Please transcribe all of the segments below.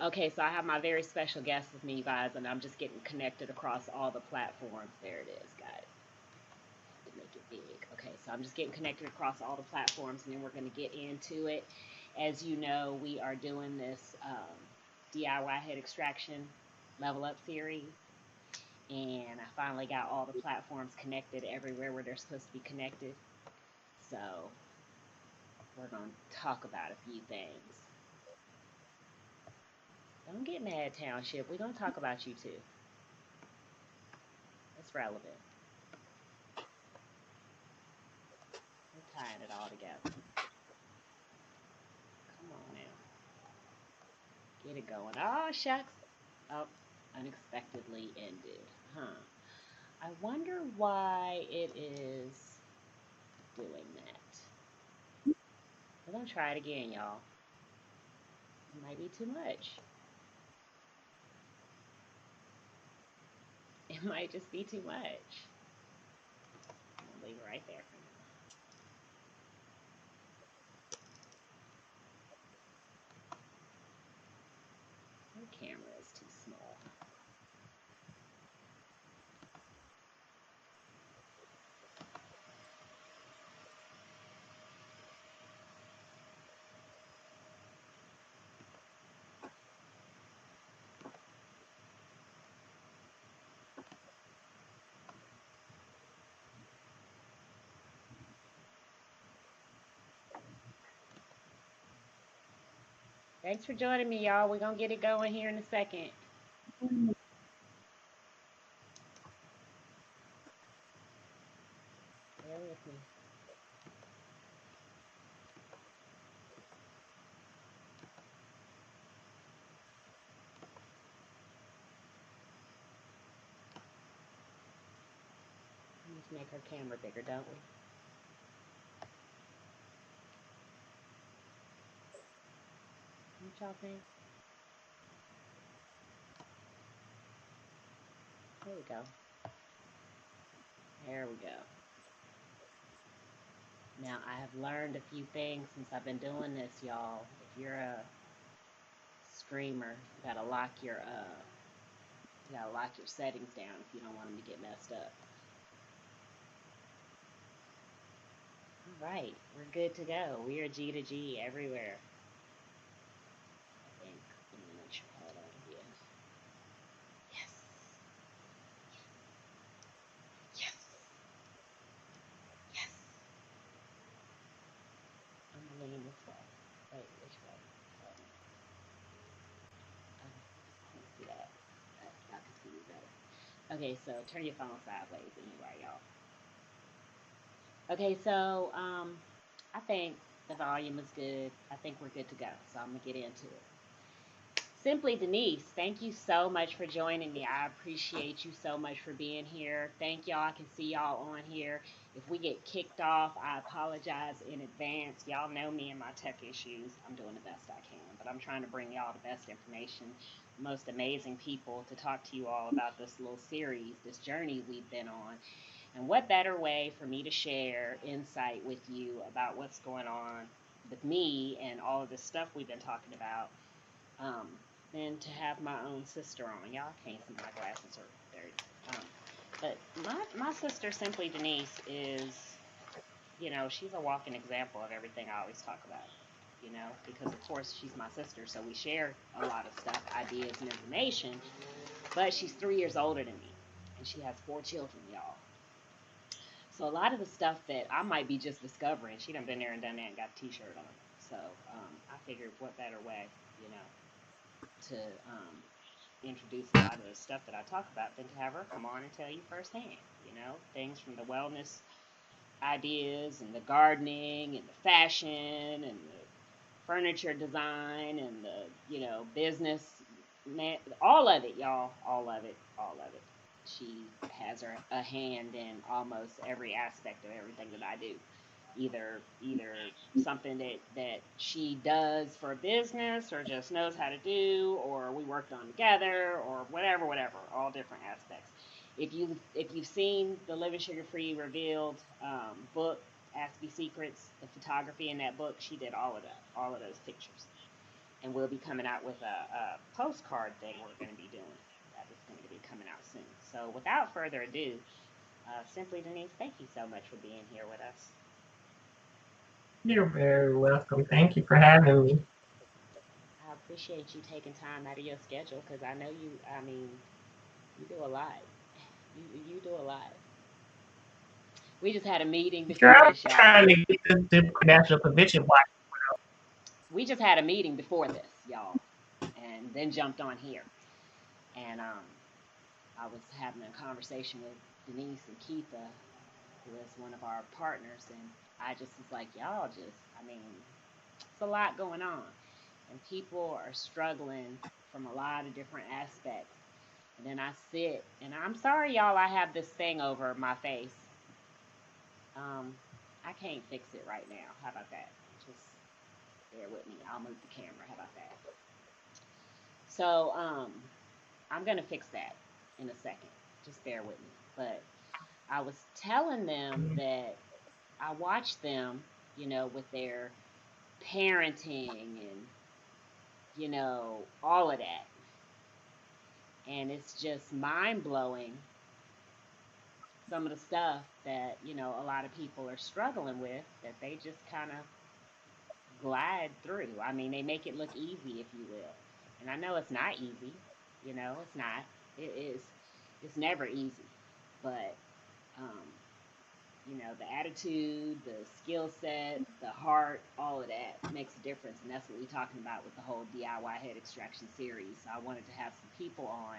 Okay, so I have my very special guest with me, you guys, and I'm just getting connected across all the platforms. There it is, guys. To make it big. Okay, so I'm just getting connected across all the platforms, and then we're going to get into it. As you know, we are doing this DIY head extraction level up series, and I finally got all the platforms connected everywhere where they're supposed to be connected. So we're going to talk about a few things. Don't get mad, Township. We're going to talk about you too. It's relevant. We're tying it all together. Come on now. Get it going. Oh, shucks. Oh, unexpectedly ended. Huh. I wonder why it is doing that. We're going to try it again, y'all. It might be too much. It might just be too much. I'm going to leave it right there for now. My camera is too small. Thanks for joining me, y'all. We're going to get it going here in a second. Bear with me. We need to make our camera bigger, don't we? What y'all think? There we go. There we go. Now, I have learned a few things since I've been doing this, y'all. If you're a streamer, you gotta lock your settings down if you don't want them to get messed up. All right, we're good to go. We are G to G everywhere. I think. Let me make sure. Hold on here. Yes. Yes. Yes. I'm gonna lean this way. Wait, which way? Hold on. Let's see that. Y'all can see me better. Okay, so turn your phone sideways anyway, y'all. Okay, so I think the volume is good. I think we're good to go. So I'm gonna get into it. Simply Denise, thank you so much for joining me. I appreciate you so much for being here. Thank y'all. I can see y'all on here. If we get kicked off, I apologize in advance. Y'all know me and my tech issues. I'm doing the best I can, but I'm trying to bring y'all the best information, the most amazing people to talk to you all about this little series, this journey we've been on. And what better way for me to share insight with you about what's going on with me and all of this stuff we've been talking about um, than to have my own sister on. Y'all can't see my glasses are dirty. Um, but my sister, Simply Denise, is, she's a walking example of everything I always talk about. Because of course she's my sister, so we share a lot of stuff, ideas, and information. But she's 3 years older than me, and she has 4 children, y'all. So a lot of the stuff that I might be just discovering, she done been there and done that and got a T-shirt on. So I figured, what better way, to introduce a lot of the stuff that I talk about than to have her come on and tell you firsthand. Things from the wellness ideas and the gardening and the fashion and the furniture design and the business, man, all of it, y'all, all of it, all of it. She has a hand in almost every aspect of everything that I do. Either something that she does for business or just knows how to do, or we worked on together, or whatever, all different aspects. If you've seen the Living Sugar Free Revealed book, Ask Me Secrets, the photography in that book, she did all of that, all of those pictures. and we'll be coming out with a postcard thing we're going to be doing that is going to be coming out soon. So without further ado, Simply Denise, thank you so much for being here with us. You're very welcome. Thank you for having me. I appreciate you taking time out of your schedule because I know you, I mean, you do a lot. You do a lot. We just had a meeting Girl, before I'm this, y'all. trying to get the National Convention watch. We just had a meeting before this, y'all, and then jumped on here. And I was having a conversation with Denise and Keitha, who is one of our partners, and I just was like, y'all just, I mean, it's a lot going on. And people are struggling from a lot of different aspects. And then I sit, and I'm sorry, y'all, I have this thing over my face. I can't fix it right now. How about that? Just bear with me. I'll move the camera. How about that? So, I'm gonna fix that in a second. Just bear with me. But I was telling them that I watch them, you know, with their parenting and, you know, all of that. And it's just mind blowing some of the stuff that, you know, a lot of people are struggling with that they just kind of glide through. I mean, they make it look easy, if you will. And I know it's not easy, you know, it's not. It is, it's never easy. But, um, you know, the attitude, the skill set, the heart, all of that makes a difference. And that's what we're talking about with the whole DIY head extraction series. So I wanted to have some people on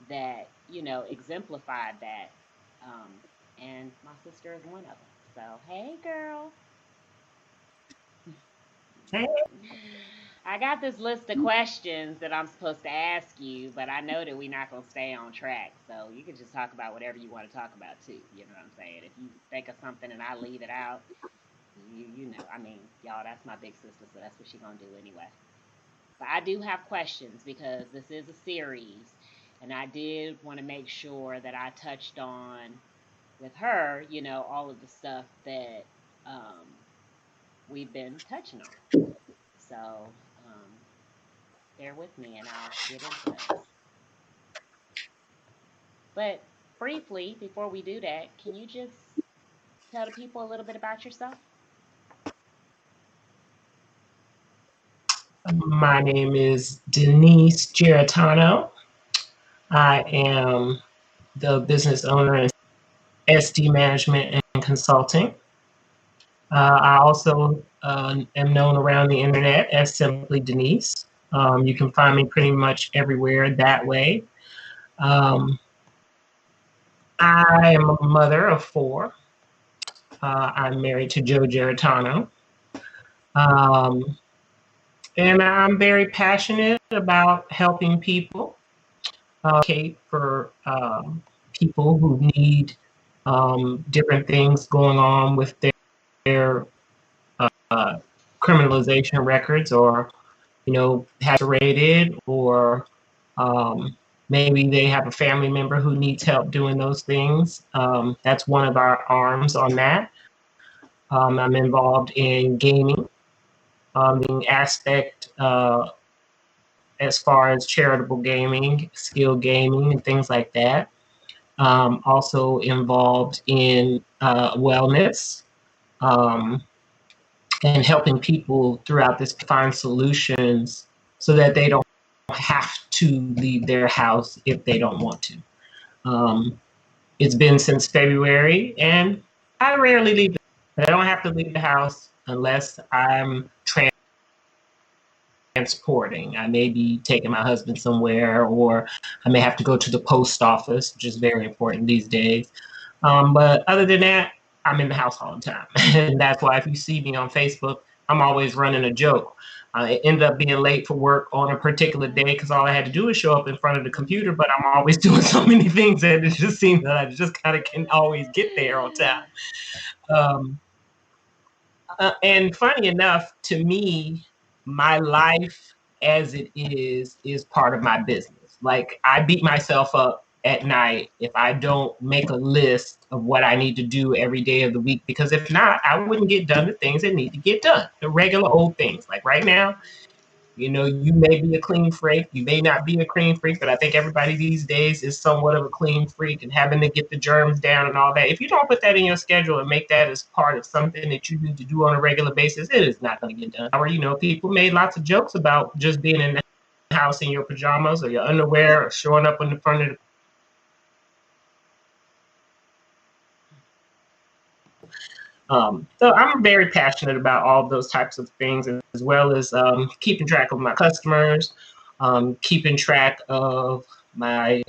that, you know, exemplified that. Um, and my sister is one of them. So, hey, girl. Hey. I got this list of questions that I'm supposed to ask you, but I know that we're not going to stay on track. So you can just talk about whatever you want to talk about, too. You know what I'm saying? If you think of something and I leave it out, you know, I mean, y'all, that's my big sister, so that's what she's going to do anyway. But I do have questions because this is a series, and I did want to make sure that I touched on with her, you know, all of the stuff that um, we've been touching on. So um, bear with me and I'll get into those. But briefly, before we do that, can you just tell the people a little bit about yourself? My name is Denise Geritano. I am the business owner in SD Management and Consulting. I also am known around the internet as Simply Denise. You can find me pretty much everywhere that way. I am a mother of 4. I'm married to Joe Geritano. And I'm very passionate about helping people, for people who need different things going on with their criminalization records, or, you know, incarcerated, or maybe they have a family member who needs help doing those things. That's one of our arms on that. I'm involved in gaming, the aspect as far as charitable gaming, skill gaming, and things like that. Also involved in wellness, and helping people throughout this find solutions so that they don't have to leave their house if they don't want to. It's been since February, and I rarely leave. I don't have to leave the house unless I'm transporting. I may be taking my husband somewhere, or I may have to go to the post office, which is very important these days. But other than that, I'm in the house all the time. And that's why if you see me on Facebook, I'm always running a joke. I end up being late for work on a particular day because all I had to do is show up in front of the computer, but I'm always doing so many things that it just seems that I just kind of can always get there on time. And funny enough, to me, my life as it is part of my business. Like, I beat myself up at night if I don't make a list of what I need to do every day of the week, because if not, I wouldn't get done the things that need to get done, the regular old things. Like right now, You know, you may be a clean freak, you may not be a clean freak, but I think everybody these days is somewhat of a clean freak and having to get the germs down and all that. If you don't put that in your schedule and make that as part of something that you need to do on a regular basis, it is not going to get done. Or, you know, people made lots of jokes about just being in the house in your pajamas or your underwear or showing up in the front of the so I'm very passionate about all of those types of things, as well as keeping track of my customers, keeping track of my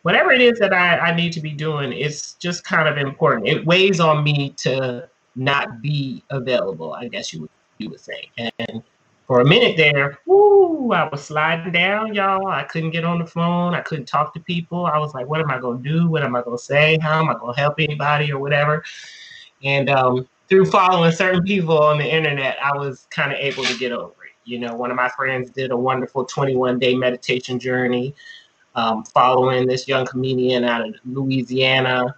whatever it is that I need to be doing. It's just kind of important. It weighs on me to not be available, I guess you would say. And for a minute there, whoo, I was sliding down, y'all. I couldn't get on the phone. I couldn't talk to people. I was like, what am I going to do? What am I going to say? How am I going to help anybody or whatever? And through following certain people on the internet, I was kind of able to get over it. You know, one of my friends did a wonderful 21-day meditation journey, following this young comedian out of Louisiana.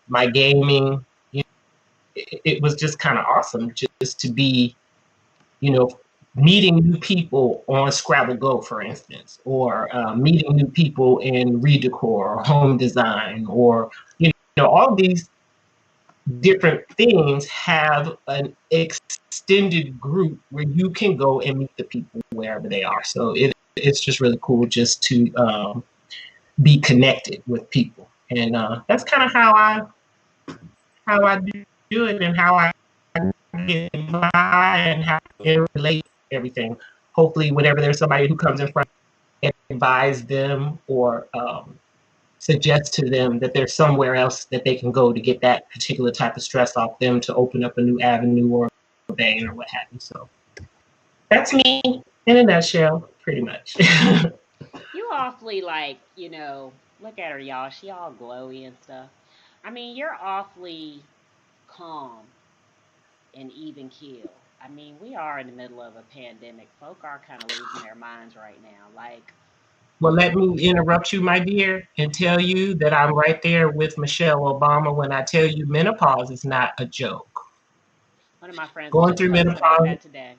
My gaming, you know, it was just kind of awesome just to be, you know, meeting new people on Scrabble Go, for instance, or meeting new people in Redecor or home design, or, you know, all these different things have an extended group where you can go and meet the people wherever they are. So it's just really cool just to be connected with people, and that's kind of how I do it, and how I get by, and how I relate everything. Hopefully, whenever there's somebody who comes in front, advise them or suggest to them that there's somewhere else that they can go to get that particular type of stress off them, to open up a new avenue or a vein or what have you. So that's me in a nutshell, pretty much. You awfully, like, you know, look at her, y'all. She all glowy and stuff. I mean, you're awfully calm and even keel. I mean, we are in the middle of a pandemic. Folk are kind of losing their minds right now. Like, Well, let me interrupt you, my dear, and tell you that I'm right there with Michelle Obama when I tell you menopause is not a joke. one of my friends was Going just through posting about menopause that today.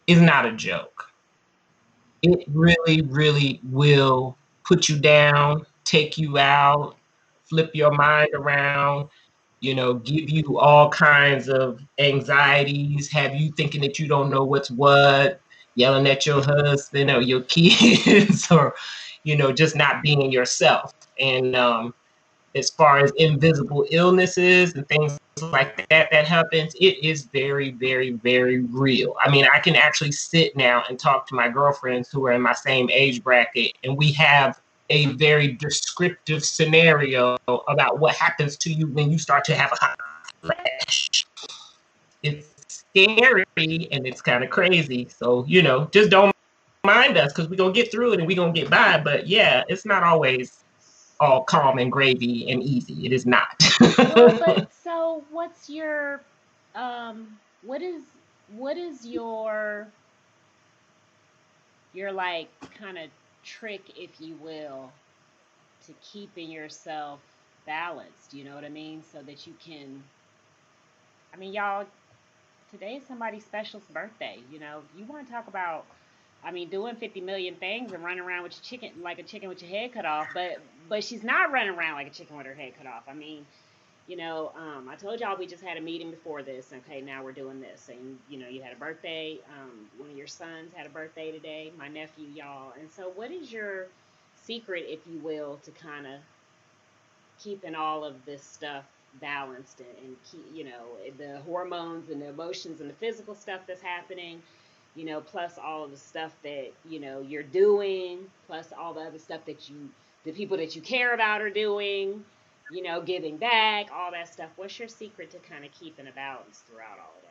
is not a joke. It really, really will put you down, take you out, flip your mind around, you know, give you all kinds of anxieties, have you thinking that you don't know what's what, yelling at your husband or your kids, or, you know, just not being yourself. And as far as invisible illnesses and things like that happens, it is very, very, very real. I mean, I can actually sit now and talk to my girlfriends who are in my same age bracket, and we have a very descriptive scenario about what happens to you when you start to have a hot flash. It's scary and it's kind of crazy. So, you know, just don't mind us, because we're going to get through it and we're going to get by. But yeah, it's not always all calm and gravy and easy. It is not. Well, but so what's your um what is your like kind of trick, if you will, to keeping yourself balanced, you know what I mean? So that you can, I mean, y'all, today is somebody's special's birthday, you know. You want to talk about, I mean, doing 50 million things and running around with your chicken like a chicken with your head cut off, but she's not running around like a chicken with her head cut off. I mean, you know, I told y'all we just had a meeting before this. Okay, now we're doing this, and you know, you had a birthday. One of your sons had a birthday today. My nephew, y'all. And so, what is your secret, if you will, to kind of keeping all of this stuff balanced, and keep, you know, the hormones and the emotions and the physical stuff that's happening, you know, plus all of the stuff that, you know, you're doing, plus all the other stuff that the people that you care about are doing, you know, giving back, all that stuff. What's your secret to kind of keeping a balance throughout all of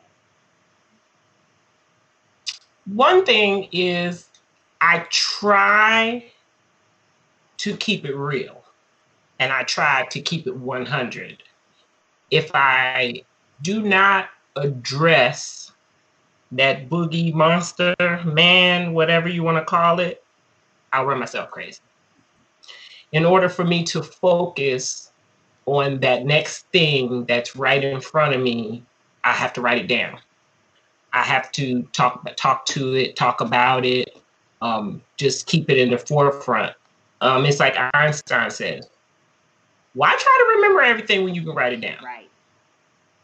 that? One thing is, I try to keep it real, and I try to keep it 100. If I do not address that boogie monster, man, whatever you want to call it, I'll run myself crazy. In order for me to focus on that next thing that's right in front of me, I have to write it down. I have to talk to it, talk about it, just keep it in the forefront. It's like Einstein says, why try to remember everything when you can write it down? Right.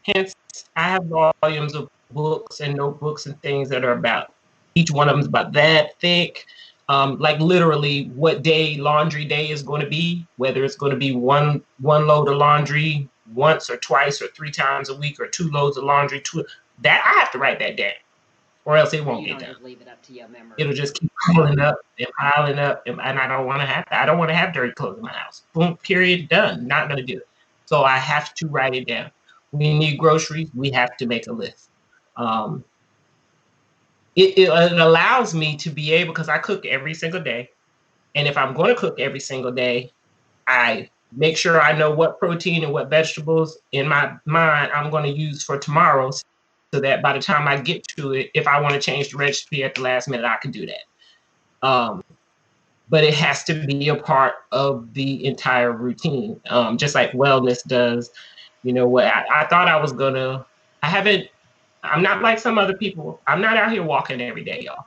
Hence, I have volumes of books and notebooks and things that are about, each one of them is about that thick. Like literally what day laundry day is going to be, whether it's going to be one load of laundry once or twice or 3 times a week, or 2 loads of laundry, that I have to write that down, or else it So won't you get don't done. just leave it up to your memory. It'll just keep piling up and piling up, and I don't want to have that. I don't want to have dirty clothes in my house. Boom, period, done. Not going to do it. So I have to write it down. We need groceries. We have to make a list. It allows me to be able, because I cook every single day. And if I'm going to cook every single day, I make sure I know what protein and what vegetables in my mind I'm going to use for tomorrow, so that by the time I get to it, if I want to change the recipe at the last minute, I can do that. But it has to be a part of the entire routine, just like wellness does. You know what? I thought I was going to, I'm not like some other people. I'm not out here walking every day, y'all.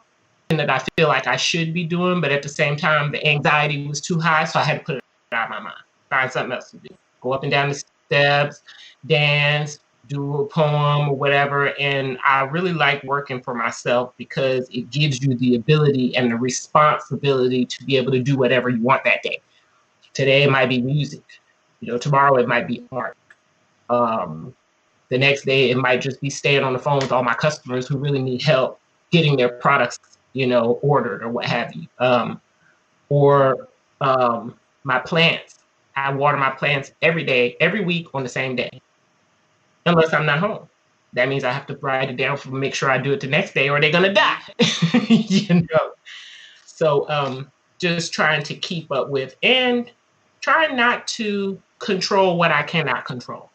And that I feel like I should be doing, but at the same time, the anxiety was too high, so I had to put it out of my mind. Find something else to do. Go up and down the steps, dance, do a poem or whatever. And I really like working for myself because it gives you the ability and the responsibility to be able to do whatever you want that day. Today it might be music. Tomorrow it might be art. The next day, it might just be staying on the phone with all my customers who really need help getting their products, ordered or what have you. Or my plants. I water my plants every day, every week on the same day, unless I'm not home. That means I have to write it down make sure I do it the next day, or they're gonna die. So just trying to keep up with and trying not to control what I cannot control.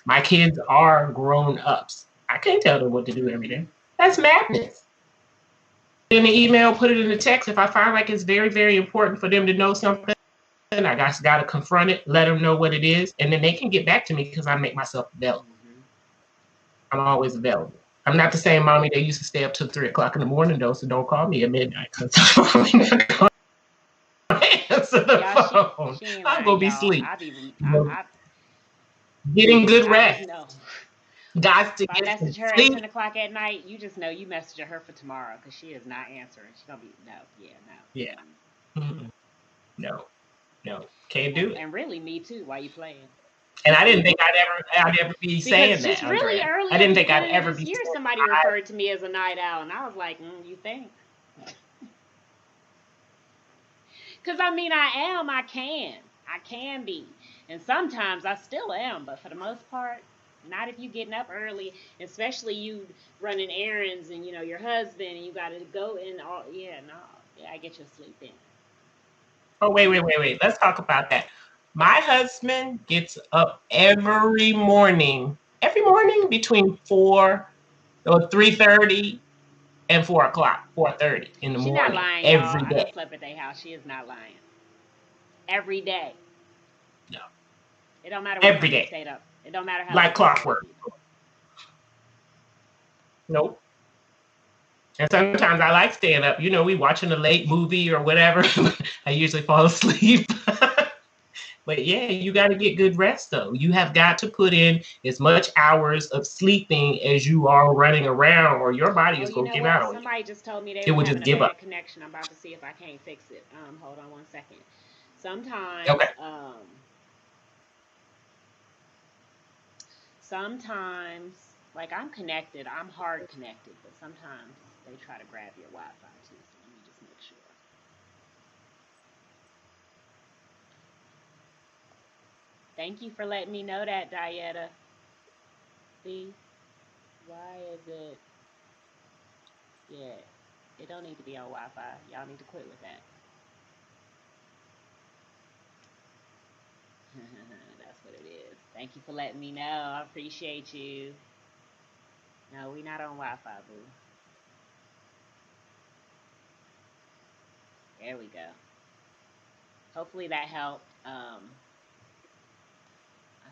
My kids are grown ups. I can't tell them what to do every day. That's madness. In the email, put it in the text. If I find like it's very, very important for them to know something, I got to confront it, let them know what it is, and then they can get back to me because I make myself available. I'm always available. I'm not the same mommy that used to stay up till 3 o'clock in the morning, though, so don't call me at midnight because I'm not going to answer the phone. I'm going to be asleep. Getting good rest. Got to if I get message her sleep. at 10 o'clock at night, you just know you messaging her for tomorrow because she is not answering. She's going to be, no. Yeah. No. Can't do it. And really, me too, while you playing. And I didn't think I'd ever be saying that. Just really Andrea. early I didn't at the think I'd beginning ever of this be year, saying somebody referred to me as a night owl, and I was like, you think? Because I can be. And sometimes I still am, but for the most part, not if you getting up early, especially you running errands and your husband and you got to go in all. I get your sleep in. Oh, wait. Let's talk about that. My husband gets up every morning between 4 or 3:30 and 4 o'clock, 4:30 in the morning. She's not lying, every y'all. day. I done slept at their house. She is not lying. Every day. No. It don't matter what every time day. You stayed up. It don't matter how like clockwork. Nope. And sometimes I like staying up. We watching a late movie or whatever. I usually fall asleep. But yeah, you got to get good rest though. You have got to put in as much hours of sleeping as you are running around, or your body is going to give out on you. Somebody just told me they were having a bad connection. I'm about to see if I can't fix it. Hold on 1 second. Sometimes, okay. Sometimes, like I'm connected, I'm hard connected, but sometimes they try to grab your Wi-Fi too. So let me just make sure. Thank you for letting me know that, Dieta. See? Why is it? Yeah, it don't need to be on Wi-Fi. Y'all need to quit with that. That's what it is. Thank you for letting me know. I appreciate you. No, we not on Wi-Fi, boo. There we go. Hopefully that helped. I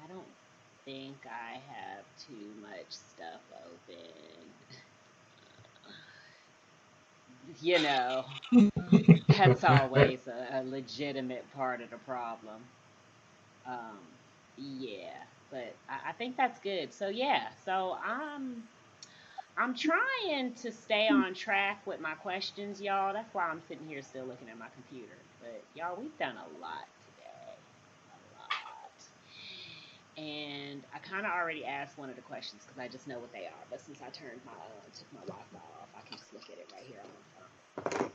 don't think I have too much stuff open. You know, that's always a legitimate part of the problem. Um, yeah, but I think that's good. So yeah, so I'm trying to stay on track with my questions, y'all. That's why I'm sitting here still looking at my computer. But y'all, we've done a lot today. A lot. And I kind of already asked one of the questions because I just know what they are. But since I turned my took my Wi-Fi off, I can just look at it right here on my phone.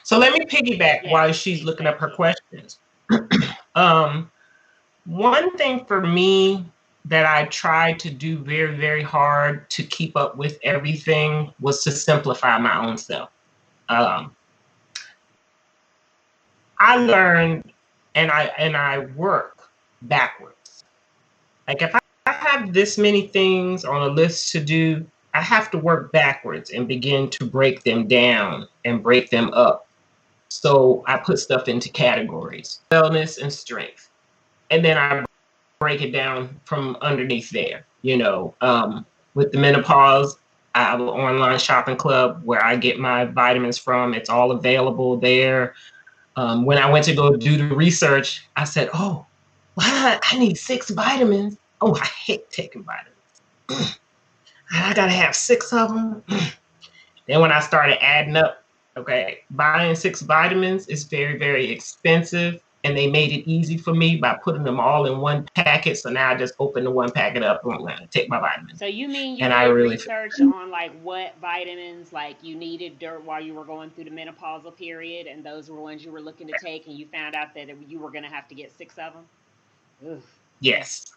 So let me piggyback Yes, while she's please, looking up thank her you. questions. um, One thing for me that I tried to do very, very hard to keep up with everything was to simplify my own self. Um, I learned and I work backwards. Like if I have this many things on a list to do, I have to work backwards and begin to break them down and break them up. So I put stuff into categories, wellness and strength. And then I break it down from underneath there. With the menopause, I have an online shopping club where I get my vitamins from. It's all available there. When I went to go do the research, I said, "Oh, why I need 6 vitamins? Oh, I hate taking vitamins. I gotta have 6 of them." Then when I started adding up, okay, buying 6 vitamins is very, very expensive. And they made it easy for me by putting them all in one packet. So now I just open the one packet up and take my vitamins. So you mean you And I did really research on like what vitamins like you needed while you were going through the menopausal period, and those were ones you were looking to take, and you found out that you were going to have to get 6 of them? Oof. Mm, yes.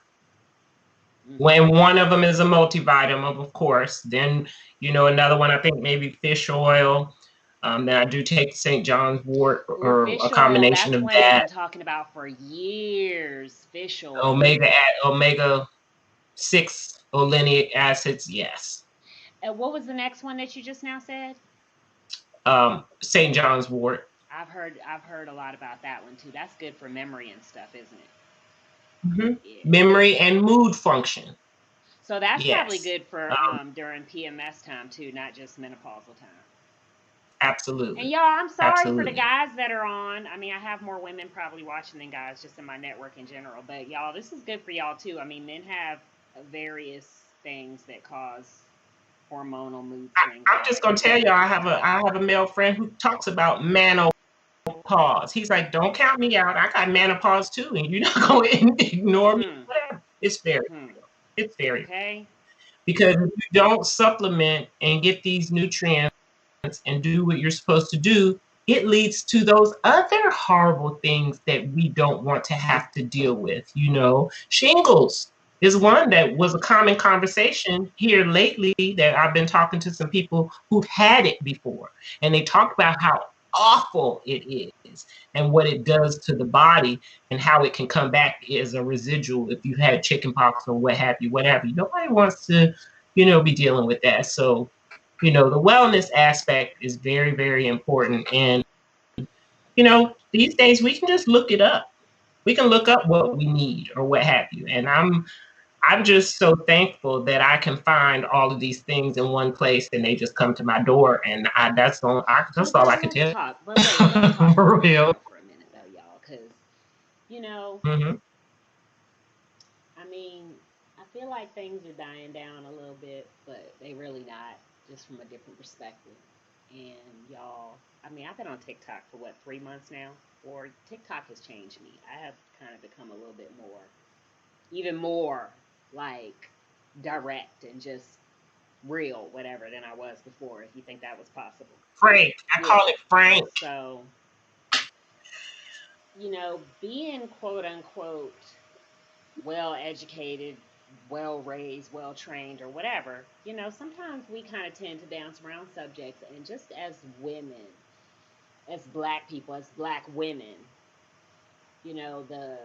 mm. When one of them is a multivitamin, of course, then another one. I think maybe fish oil. Then I do take St. John's Wort Ooh, or a fish oil. combination That's of one they've that. been talking about for years. Fish oil. Omega 6 olenic acids. Yes. And what was the next one that you just now said? St. John's Wort. I've heard a lot about that one too. That's good for memory and stuff, isn't it? Hmm. Yeah. Memory and mood function. So that's probably Yes. good for Um, during PMS time too, not just menopausal time. And absolutely. y'all, I'm sorry for the Absolutely. guys that are on. I mean, I have more women probably watching than guys just in my network in general. But y'all, this is good for y'all too. I mean, men have various things that cause hormonal mood swings I'm just gonna already. tell you, I have a male friend who talks about menopause. He's like, don't count me out. I got menopause too, and you're not gonna ignore me. Hmm. Whatever. It's very Hmm. real. It's very real. Okay. Because if you don't supplement and get these nutrients and do what you're supposed to do, it leads to those other horrible things that we don't want to have to deal with. Shingles is one that was a common conversation here lately that I've been talking to some people who've had it before. And they talk about how awful it is and what it does to the body and how it can come back as a residual if you've had chickenpox or what have you, whatever. Nobody wants to, be dealing with that. So the wellness aspect is very, very important. And, these days we can just look it up. We can look up what we need or what have you. And I'm just so thankful that I can find all of these things in one place and they just come to my door. And Well, that's all I can let's tell. talk. But wait, let's talk For about that real. though for a minute though, y'all, because you know, Hmm. I mean, I feel like things are dying down a little bit, but they really not, just from a different perspective. And y'all, I mean, I've been on TikTok for what, 3 months now? Or TikTok has changed me. I have kind of become a little bit more, even more like direct and just real, whatever, than I was before, if you think that was possible. Frank. I Yeah. call it Frank. So, being quote unquote well educated, well raised, well trained, or whatever, sometimes we kind of tend to dance around subjects. And just as women, as black people, as black women, the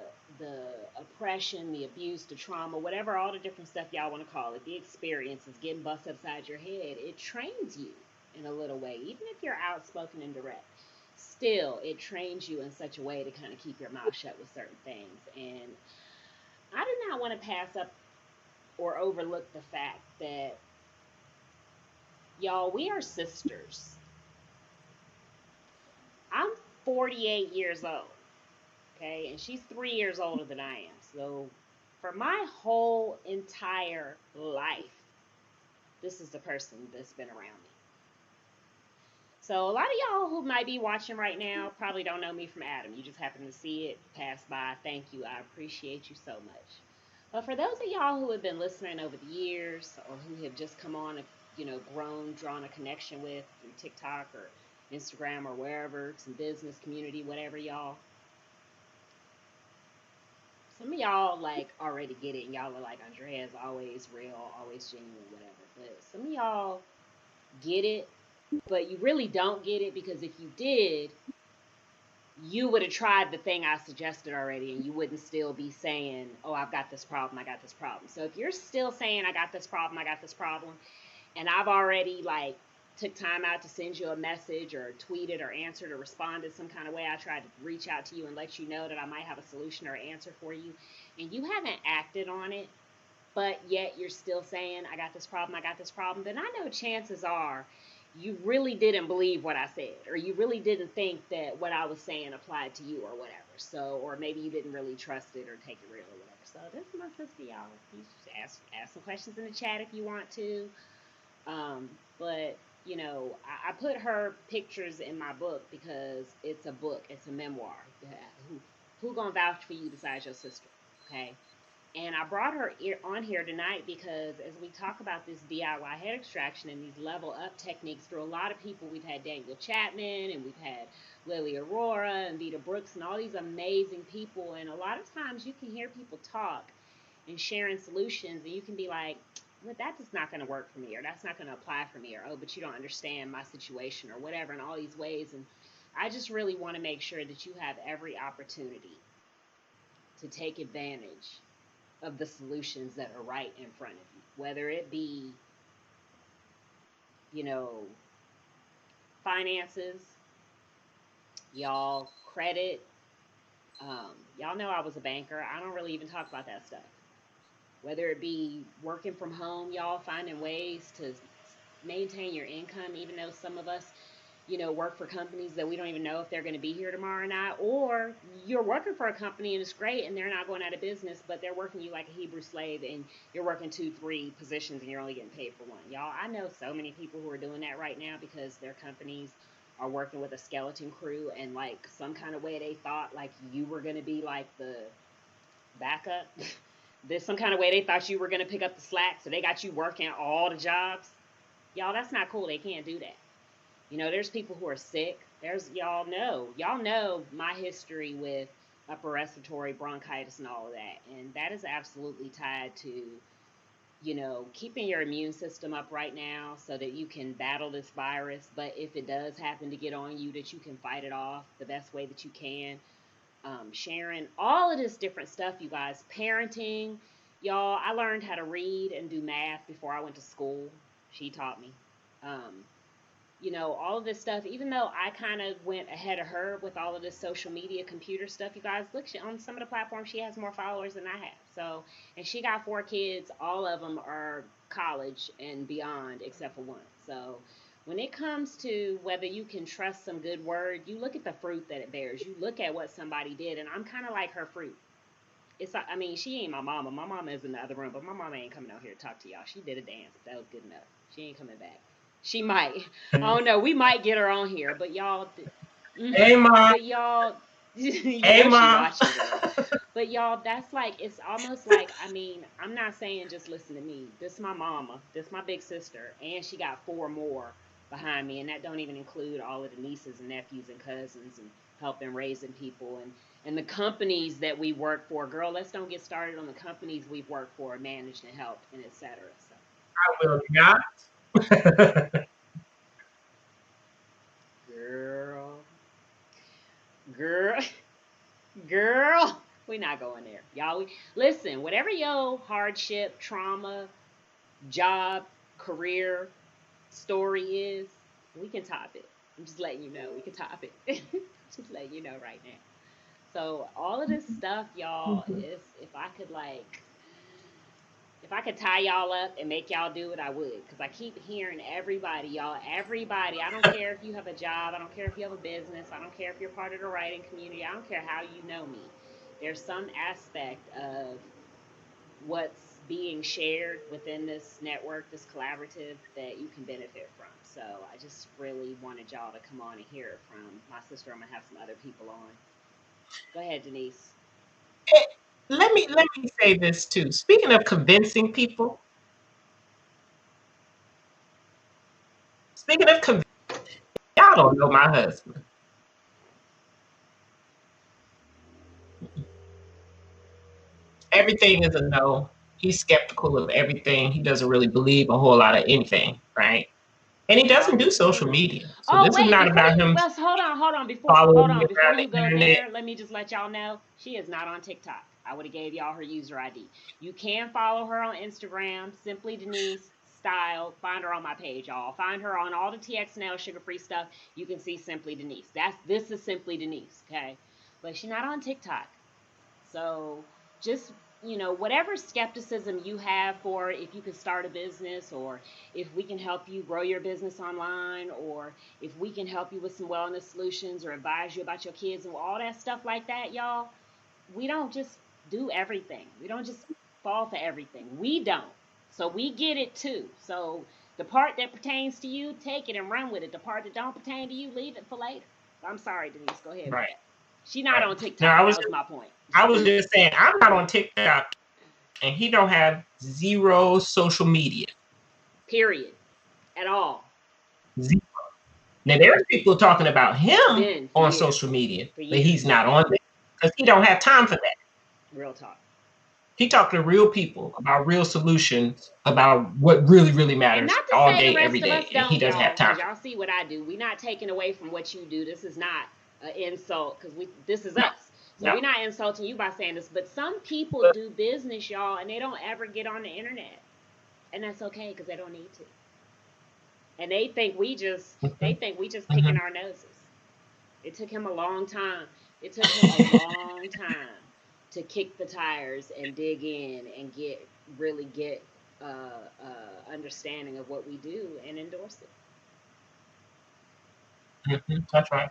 oppression, the abuse, the trauma, whatever, all the different stuff y'all want to call it, the experiences getting bust upside your head, it trains you in a little way, even if you're outspoken and direct. Still, it trains you in such a way to kind of keep your mouth shut with certain things. And I do not want to pass up or overlook the fact that, y'all, we are sisters. I'm 48 years old, okay, and she's 3 years older than I am. So for my whole entire life, this is the person that's been around me. So a lot of y'all who might be watching right now probably don't know me from Adam. You just happen to see it pass by. Thank you. I appreciate you so much. But for those of y'all who have been listening over the years or who have just come on, grown, drawn a connection with through TikTok or Instagram or wherever, some business community, whatever, y'all. Some of y'all like already get it, and y'all are like, Andrea is always real, always genuine, whatever. But some of y'all get it, but you really don't get it, because if you did, you would have tried the thing I suggested already, and you wouldn't still be saying, oh, I've got this problem, I got this problem. So if you're still saying, I got this problem, I got this problem, and I've already like took time out to send you a message or tweeted or answered or responded some kind of way, I tried to reach out to you and let you know that I might have a solution or answer for you, and you haven't acted on it, but yet you're still saying, I got this problem, then I know chances are you really didn't believe what I said, or you really didn't think that what I was saying applied to you or whatever. So, or maybe you didn't really trust it or take it real or whatever. So this is my sister, y'all. You just ask some questions in the chat if you want to. But I put her pictures in my book because it's a book, it's a memoir. Who gonna vouch for you besides your sister? Okay. And I brought her on here tonight because as we talk about this DIY head extraction and these level up techniques through a lot of people, we've had Daniel Chapman and we've had Lily Aurora and Vita Brooks and all these amazing people. And a lot of times you can hear people talk and sharing solutions, and you can be like, well, that's just not going to work for me, or that's not going to apply for me, or, oh, but you don't understand my situation, or whatever, in all these ways. And I just really want to make sure that you have every opportunity to take advantage of the solutions that are right in front of you, whether it be, finances, y'all, credit. Y'all know I was a banker. I don't really even talk about that stuff. Whether it be working from home, y'all, finding ways to maintain your income, even though some of us, work for companies that we don't even know if they're going to be here tomorrow or not, or you're working for a company and it's great and they're not going out of business, but they're working you like a Hebrew slave and you're working 2-3 positions and you're only getting paid for one. Y'all, I know so many people who are doing that right now because their companies are working with a skeleton crew, and like some kind of way they thought like you were going to be like the backup. There's some kind of way they thought you were going to pick up the slack, so they got you working all the jobs. Y'all, that's not cool. They can't do that. There's people who are sick. Y'all know my history with upper respiratory bronchitis and all of that. And that is absolutely tied to, keeping your immune system up right now so that you can battle this virus. But if it does happen to get on you, that you can fight it off the best way that you can. Sharing all of this different stuff, you guys. Parenting. Y'all, I learned how to read and do math before I went to school. She taught me. All of this stuff, even though I kind of went ahead of her with all of this social media, computer stuff, you guys, look, on some of the platforms, she has more followers than I have. So, and she got 4 kids. All of them are college and beyond, except for one. So when it comes to whether you can trust some good word, you look at the fruit that it bears. You look at what somebody did, and I'm kind of like her fruit. She ain't my mama. My mama is in the other room, but my mama ain't coming out here to talk to y'all. She did a dance. That was good enough. She ain't coming back. She might. I don't know. We might get her on here, but y'all. Hey, Mom. But y'all. Hey, Mom. But y'all, that's like, it's almost like, I'm not saying just listen to me. This is my mama. This is my big sister. And she got 4 more behind me. And that don't even include all of the nieces and nephews and cousins and helping raising people and the companies that we work for. Girl, let's don't get started on the companies we've worked for, managed and helped, and etc. So. I will not. Girl, we're not going there. Y'all, listen, whatever your hardship, trauma, job, career story is, we can top it. I'm just letting you know, we can top it. Just letting you know right now. So all of this stuff, y'all, Mhm. is if I could tie y'all up and make y'all do it, I would. Because I keep hearing everybody, y'all, everybody. I don't care if you have a job. I don't care if you have a business. I don't care if you're part of the writing community. I don't care how you know me. There's some aspect of what's being shared within this network, this collaborative, that you can benefit from. So I just really wanted y'all to come on and hear it from my sister. I'm going to have some other people on. Go ahead, Denise. Eh, let me say this too. Speaking of convincing people, speaking of y'all don't know my husband. Everything is a no. He's skeptical of everything. He doesn't really believe a whole lot of anything, right? And he doesn't do social media. So Oh this is wait, not about him well, hold on, following me before around you the go internet. there, let me just let y'all know she is not on TikTok. I would have gave y'all her user ID. You can follow her on Instagram, Simply Denise Style. Find her on my page, y'all. Find her on all the TXNL sugar free stuff. You can see Simply Denise. This is Simply Denise, okay? But she's not on TikTok. So just, whatever skepticism you have for if you could start a business, or if we can help you grow your business online, or if we can help you with some wellness solutions or advise you about your kids and all that stuff like that, y'all, we don't just do everything. We don't just fall for everything. We don't. So we get it too. So the part that pertains to you, take it and run with it. The part that don't pertain to you, leave it for later. I'm sorry, Denise. Go ahead with Right, that. She not right. on No, TikTok. That was my point. I was just saying I'm not on TikTok and he don't have zero social media. Period. At all. Zero. Now there's people talking about him Been for on years. social media, For but years. he's not on there because he don't have time for that. Real talk. He talked to real people about real solutions, about what really, really And matters not to all say the day, every rest of us day, and he don't, doesn't have y'all, time because for y'all see what I do. We not taking away from what you do. This is not an insult, because this is no, us. So no. we're not insulting you by saying this. But some people But, do business, y'all, and they don't ever get on the internet. And that's okay, because they don't need to. And they mhm, think we just picking mhm, our noses. It took him a long time. It took him a long time to kick the tires and dig in and really get understanding of what we do and endorse it. that's right.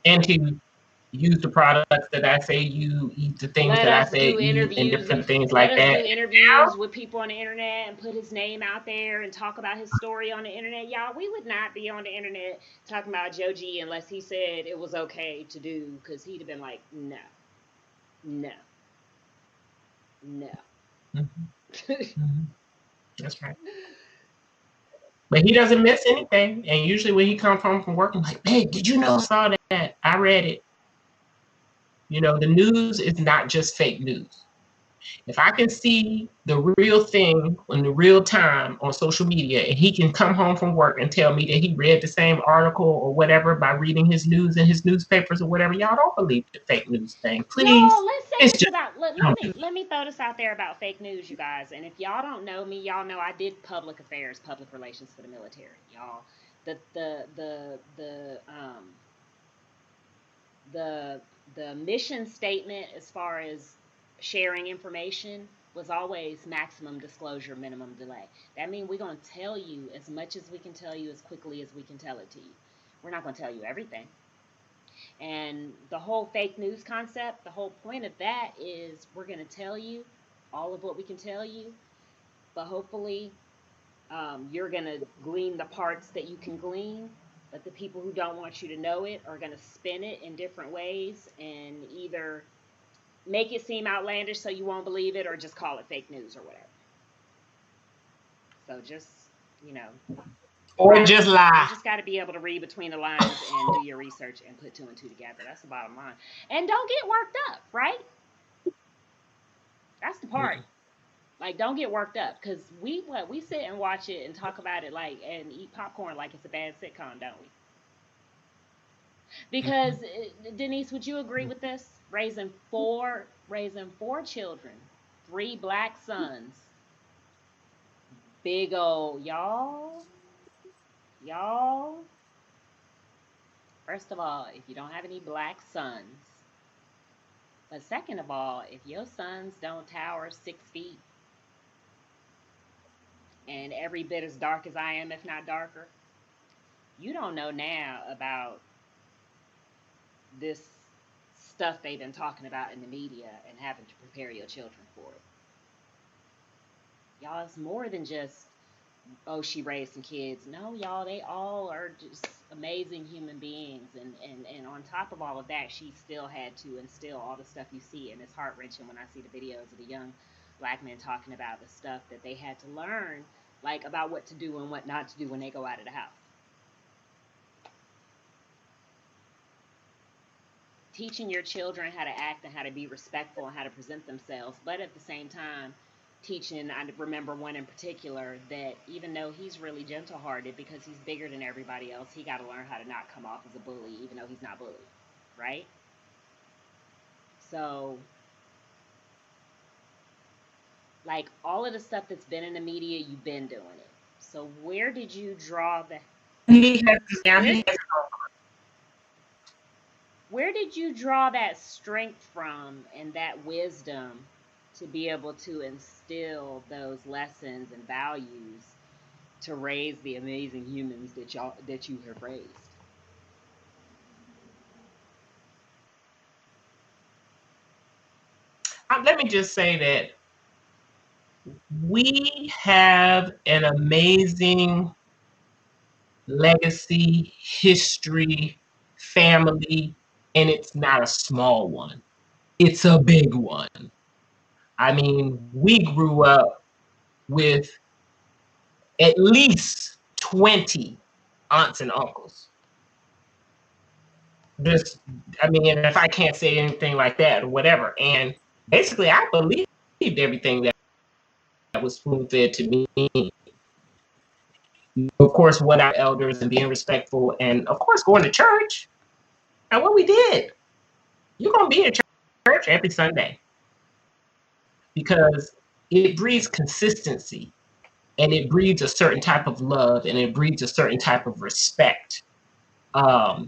And to use the products that I say you eat, the things Let that I us say do eat, and interviews. different things Let like us that. do interviews with people on the internet and put his name out there and talk about his story on the internet. Y'all, we would not be on the internet talking about Joe G unless he said it was okay to do, because he'd have been like, no, no, no. Mhm, mhm, that's right. But he doesn't miss anything. And usually when he comes home from work, I'm like, hey, did you know I saw that? I read it. The news is not just fake news. If I can see the real thing in the real time on social media, and he can come home from work and tell me that he read the same article or whatever by reading his news and his newspapers or whatever, y'all don't believe the fake news thing. Y'all, Please. let's say It's this just about don't. let me throw this out there about fake news, you guys. And if y'all don't know me, y'all know I did public affairs, public relations for the military. Y'all, the the mission statement as far as sharing information was always maximum disclosure, minimum delay. That means we're gonna tell you as much as we can tell you as quickly as we can tell it to you. We're not gonna tell you everything. And the whole fake news concept, the whole point of that is we're going to tell you all of what we can tell you, but hopefully you're going to glean the parts that you can glean. But the people who don't want you to know it are going to spin it in different ways and either make it seem outlandish so you won't believe it, or just call it fake news or whatever. So just, you know, Or just you lie. just got to be able to read between the lines and do your research and put two and two together. That's the bottom line. And don't get worked up, right? That's the part. Mm-mm. Like, don't get worked up, because we sit and watch it and talk about it like and eat popcorn like it's a bad sitcom, don't we? Because Mm-mm. Denise, would you agree with this? Raising four children, three black sons, big old y'all. First of all, if you don't have any black sons, But second of all, if your sons don't tower 6 feet and every bit as dark as I am, if not darker, you don't know now about this stuff they've been talking about in the media and having to prepare your children for it. Y'all, it's more than just, oh, she raised some kids. No, y'all, they all are just amazing human beings. And on top of all of that, she still had to instill all the stuff you see. And it's heart wrenching when I see the videos of the young black men talking about the stuff that they had to learn, like about what to do and what not to do when they go out of the house. Teaching your children how to act and how to be respectful and how to present themselves, but at the same time, teaching, I remember one in particular that even though he's really gentle hearted because he's bigger than everybody else, he got to learn how to not come off as a bully, even though he's not bullied, right? So, like, all of the stuff that's been in the media, you've been doing it. So where did you draw that? Where did you draw that strength from and that wisdom to be able to instill those lessons and values to raise the amazing humans that you have raised? Let me just say that we have an amazing legacy, history, family, and it's not a small one. It's a big one. I mean, we grew up with at least 20 aunts and uncles. Just, I mean, if I can't say anything like that or whatever. And basically, I believed everything that was spoon fed to me. Of course, what our elders and being respectful, and of course, going to church. And what we did, you're going to be in church every Sunday because it breeds consistency and it breeds a certain type of love and it breeds a certain type of respect. Now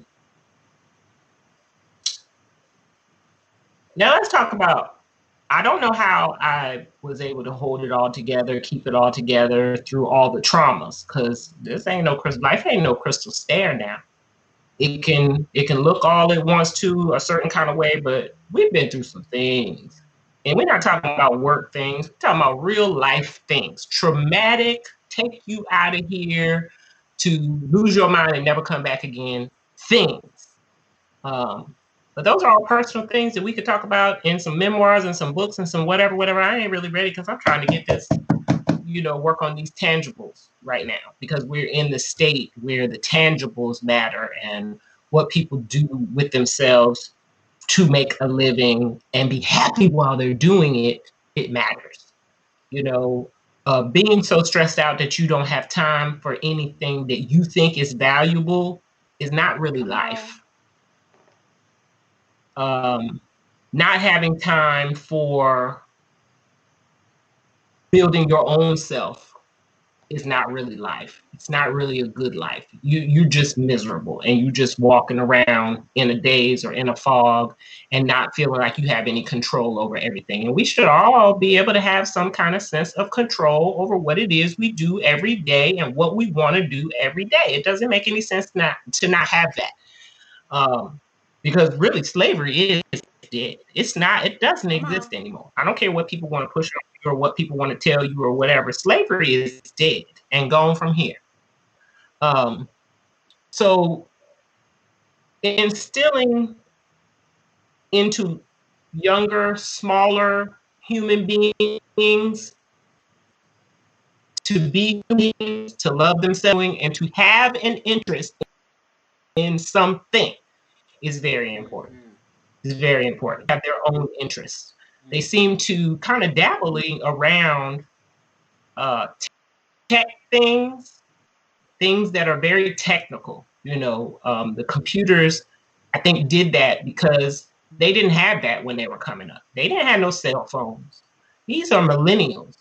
let's talk about, I don't know how I was able to hold it all together, keep it all together through all the traumas, because this ain't no life ain't no crystal stair now. It can look all it wants to a certain kind of way, but we've been through some things. And we're not talking about work things, we're talking about real life things. Traumatic, take you out of here, to lose your mind and never come back again things. But those are all personal things that we could talk about in some memoirs and some books and some whatever. I ain't really ready because I'm trying to get this, work on these tangibles right now because we're in the state where the tangibles matter and what people do with themselves to make a living and be happy while they're doing it. It matters. Being so stressed out that you don't have time for anything that you think is valuable is not really life. Not having time for building your own self is not really life. It's not really a good life. You're just miserable and you just walking around in a daze or in a fog and not feeling like you have any control over everything. And we should all be able to have some kind of sense of control over what it is we do every day and what we want to do every day. It doesn't make any sense to not have that. Because really slavery is dead. It doesn't exist anymore. I don't care what people want to push on you or what people want to tell you or whatever. Slavery is dead and gone from here. So instilling into younger, smaller human beings to be beings, to love themselves and to have an interest in something is very important. It's very important. Have their own interests. They seem to kind of dabbling around tech things that are very technical. The computers, I think, did that because they didn't have that when they were coming up. They didn't have no cell phones. These are millennials.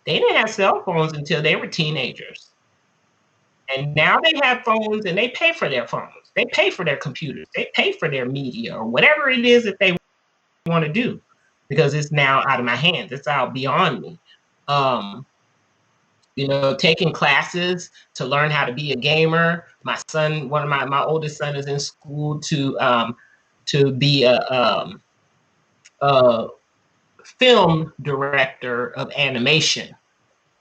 They didn't have cell phones until they were teenagers. And now they have phones and they pay for their phones. They pay for their computers. They pay for their media or whatever it is that they want to do because it's now out of my hands. It's out beyond me. Um, taking classes to learn how to be a gamer. My son, one of my oldest son, is in school to be a film director of animation.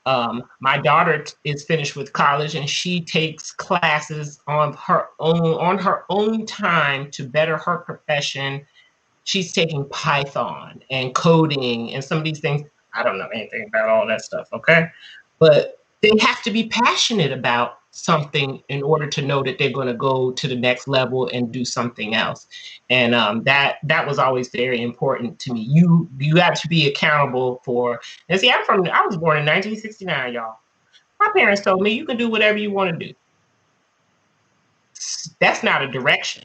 My daughter is finished with college, and she takes classes on her own time to better her profession. She's taking Python and coding and some of these things. I don't know anything about all that stuff, okay? But they have to be passionate about something in order to know that they're going to go to the next level and do something else. And that was always very important to me. You have to be accountable for. And see, I was born in 1969, y'all. My parents told me you can do whatever you want to do. That's not a direction.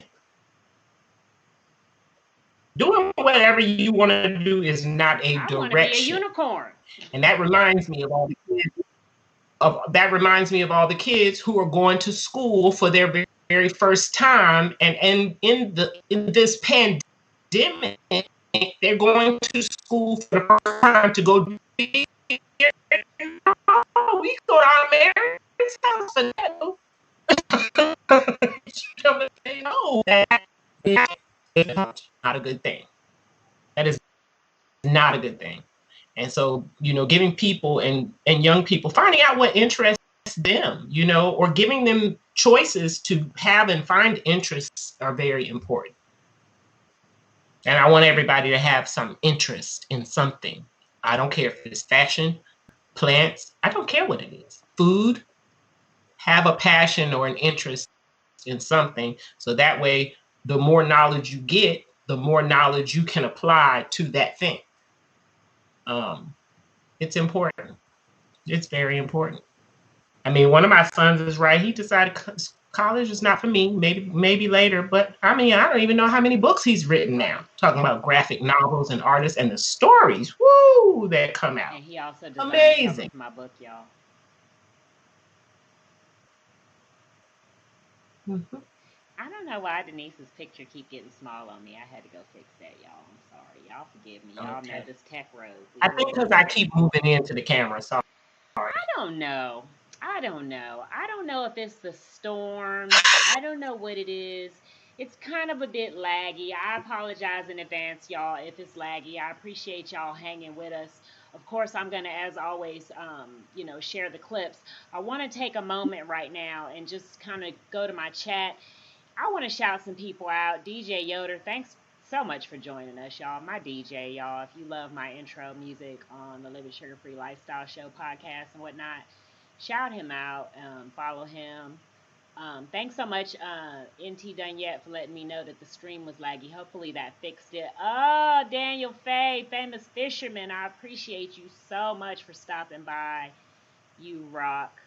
Doing whatever you want to do is not a I want to be a direction. unicorn. And that reminds me of all the kids. All the kids who are going to school for their very, very first time, and in this pandemic, they're going to school for the first time to go. Oh, we go to our Mary's house and no, that is not a good thing. That is not a good thing. And so, giving people and young people, finding out what interests them, or giving them choices to have and find interests are very important. And I want everybody to have some interest in something. I don't care if it's fashion, plants, I don't care what it is. Food, have a passion or an interest in something. So that way, the more knowledge you get, the more knowledge you can apply to that thing. It's important. It's very important. I mean, one of my sons is right. He decided college is not for me. Maybe later, but I mean, I don't even know how many books he's written now. Talking about graphic novels and artists and the stories, woo, that come out. And he also designed amazing my book, y'all. Mm-hmm. I don't know why Denise's picture keep getting small on me. I had to go fix that, y'all. I'm sorry. Y'all forgive me. Y'all know this tech road. I think because I keep moving into the camera. Sorry. I don't know. I don't know if it's the storm. I don't know what it is. It's kind of a bit laggy. I apologize in advance, y'all, if it's laggy. I appreciate y'all hanging with us. Of course, I'm going to, as always, share the clips. I want to take a moment right now and just kind of go to my chat. I want to shout some people out. DJ Yoder, thanks so much for joining us, y'all. My DJ, y'all. If you love my intro music on the Living Sugar Free Lifestyle Show podcast and whatnot, shout him out. Follow him. Thanks so much, NT Done Yet, for letting me know that the stream was laggy. Hopefully that fixed it. Oh, Daniel Faye, famous fisherman. I appreciate you so much for stopping by. You rock.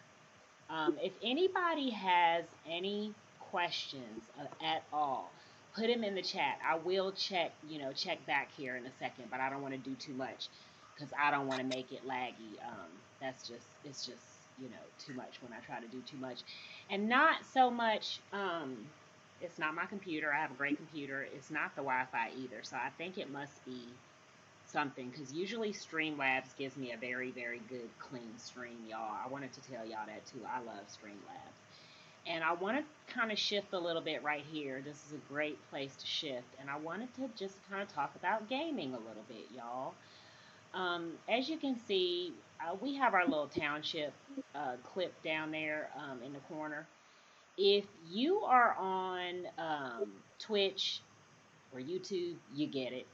If anybody has any questions at all, put them in the chat. I will check back here in a second, but I don't want to do too much because I don't want to make it laggy. It's just too much when I try to do too much. And not so much, it's not my computer. I have a great computer. It's not the Wi-Fi either. So I think it must be something, because usually Streamlabs gives me a very, very good, clean stream, y'all. I wanted to tell y'all that too. I love Streamlabs. And I want to kind of shift a little bit right here. This is a great place to shift. And I wanted to just kind of talk about gaming a little bit, y'all. As you can see, we have our little township clip down there in the corner. If you are on Twitch or YouTube, you get it.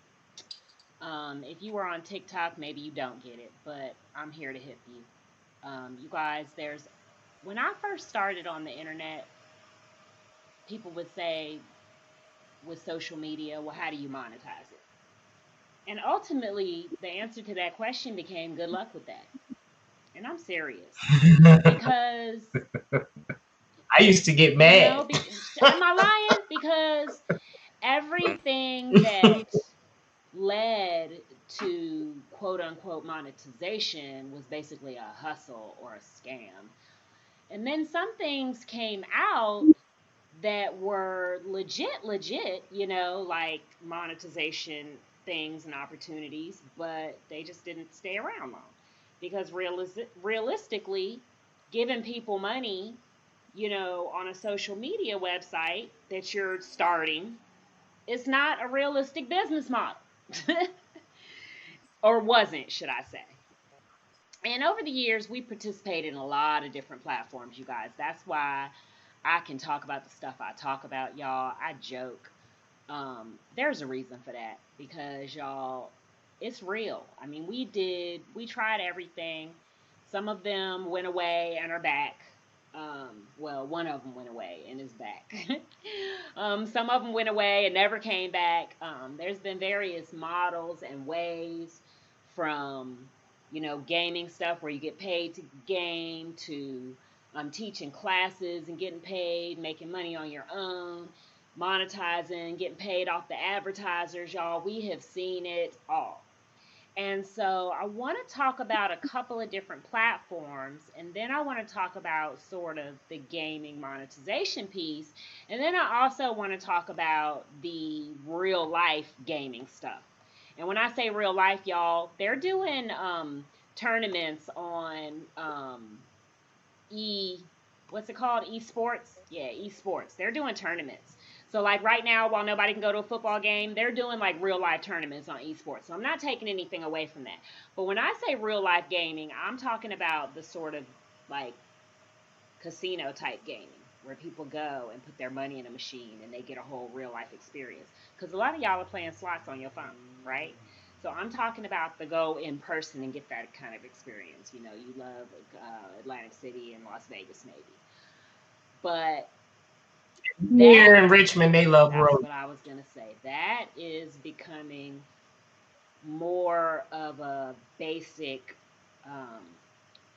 If you are on TikTok, maybe you don't get it, but I'm here to hip you. You guys, when I first started on the internet, people would say with social media, well, how do you monetize it? And ultimately, the answer to that question became good luck with that. And I'm serious. Because I used to get mad. Am I lying? Because everything that led to quote unquote monetization was basically a hustle or a scam. And then some things came out that were legit, like monetization things and opportunities, but they just didn't stay around long because realistically, giving people money, on a social media website that you're starting, it's not a realistic business model. Or wasn't, should I say. And over the years, we participated in a lot of different platforms, you guys. That's why I can talk about the stuff I talk about, y'all. I joke. There's a reason for that because, y'all, it's real. I mean, we tried everything. Some of them went away and are back. Well, one of them went away and is back. Some of them went away and never came back. There's been various models and ways from, gaming stuff where you get paid to game to teaching classes and getting paid, making money on your own, monetizing, getting paid off the advertisers, y'all. We have seen it all. And so I want to talk about a couple of different platforms, and then I want to talk about sort of the gaming monetization piece. And then I also want to talk about the real life gaming stuff. And when I say real life, y'all, they're doing tournaments on what's it called? Esports? Yeah, esports. They're doing tournaments. So like right now, while nobody can go to a football game, they're doing like real life tournaments on esports. So I'm not taking anything away from that. But when I say real life gaming, I'm talking about the sort of like casino type gaming where people go and put their money in a machine and they get a whole real life experience. Because a lot of y'all are playing slots on your phone, right? So I'm talking about the go in person and get that kind of experience. You love Atlantic City and Las Vegas maybe. But here in Richmond, they love that's road. what I was going to say. That is becoming more of a basic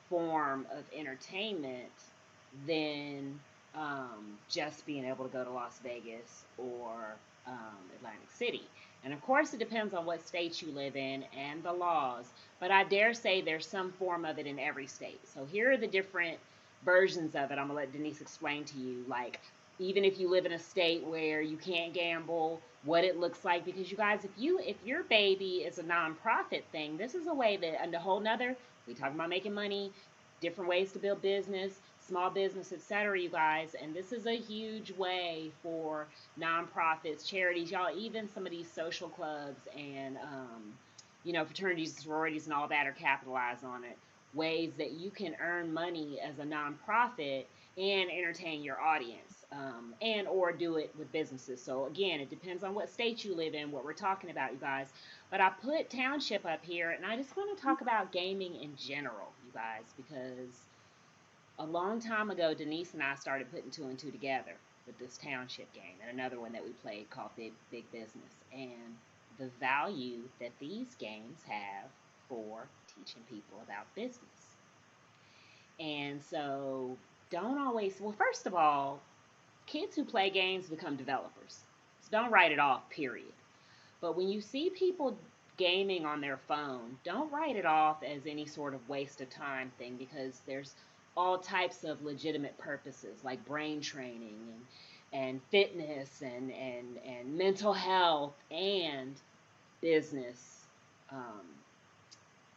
form of entertainment than just being able to go to Las Vegas or Atlantic City. And of course, it depends on what state you live in and the laws. But I dare say there's some form of it in every state. So here are the different versions of it. I'm going to let Denise explain to you, like, even if you live in a state where you can't gamble, what it looks like. Because you guys, if your baby is a nonprofit thing, this is a way that, and a whole nother, we talk about making money, different ways to build business, small business, etc., you guys. And this is a huge way for nonprofits, charities, y'all, even some of these social clubs and, fraternities, sororities, and all that are capitalized on it. Ways that you can earn money as a nonprofit and entertain your audience, and or do it with businesses. So again, it depends on what state you live in, what we're talking about, you guys. But I put township up here, and I just want to talk about gaming in general, you guys, because a long time ago, Denise and I started putting two and two together with this township game and another one that we played called Big Business, and the value that these games have for teaching people about business. And so well, first of all, kids who play games become developers. So don't write it off, period. But when you see people gaming on their phone, don't write it off as any sort of waste of time thing, because there's all types of legitimate purposes like brain training and fitness and mental health and business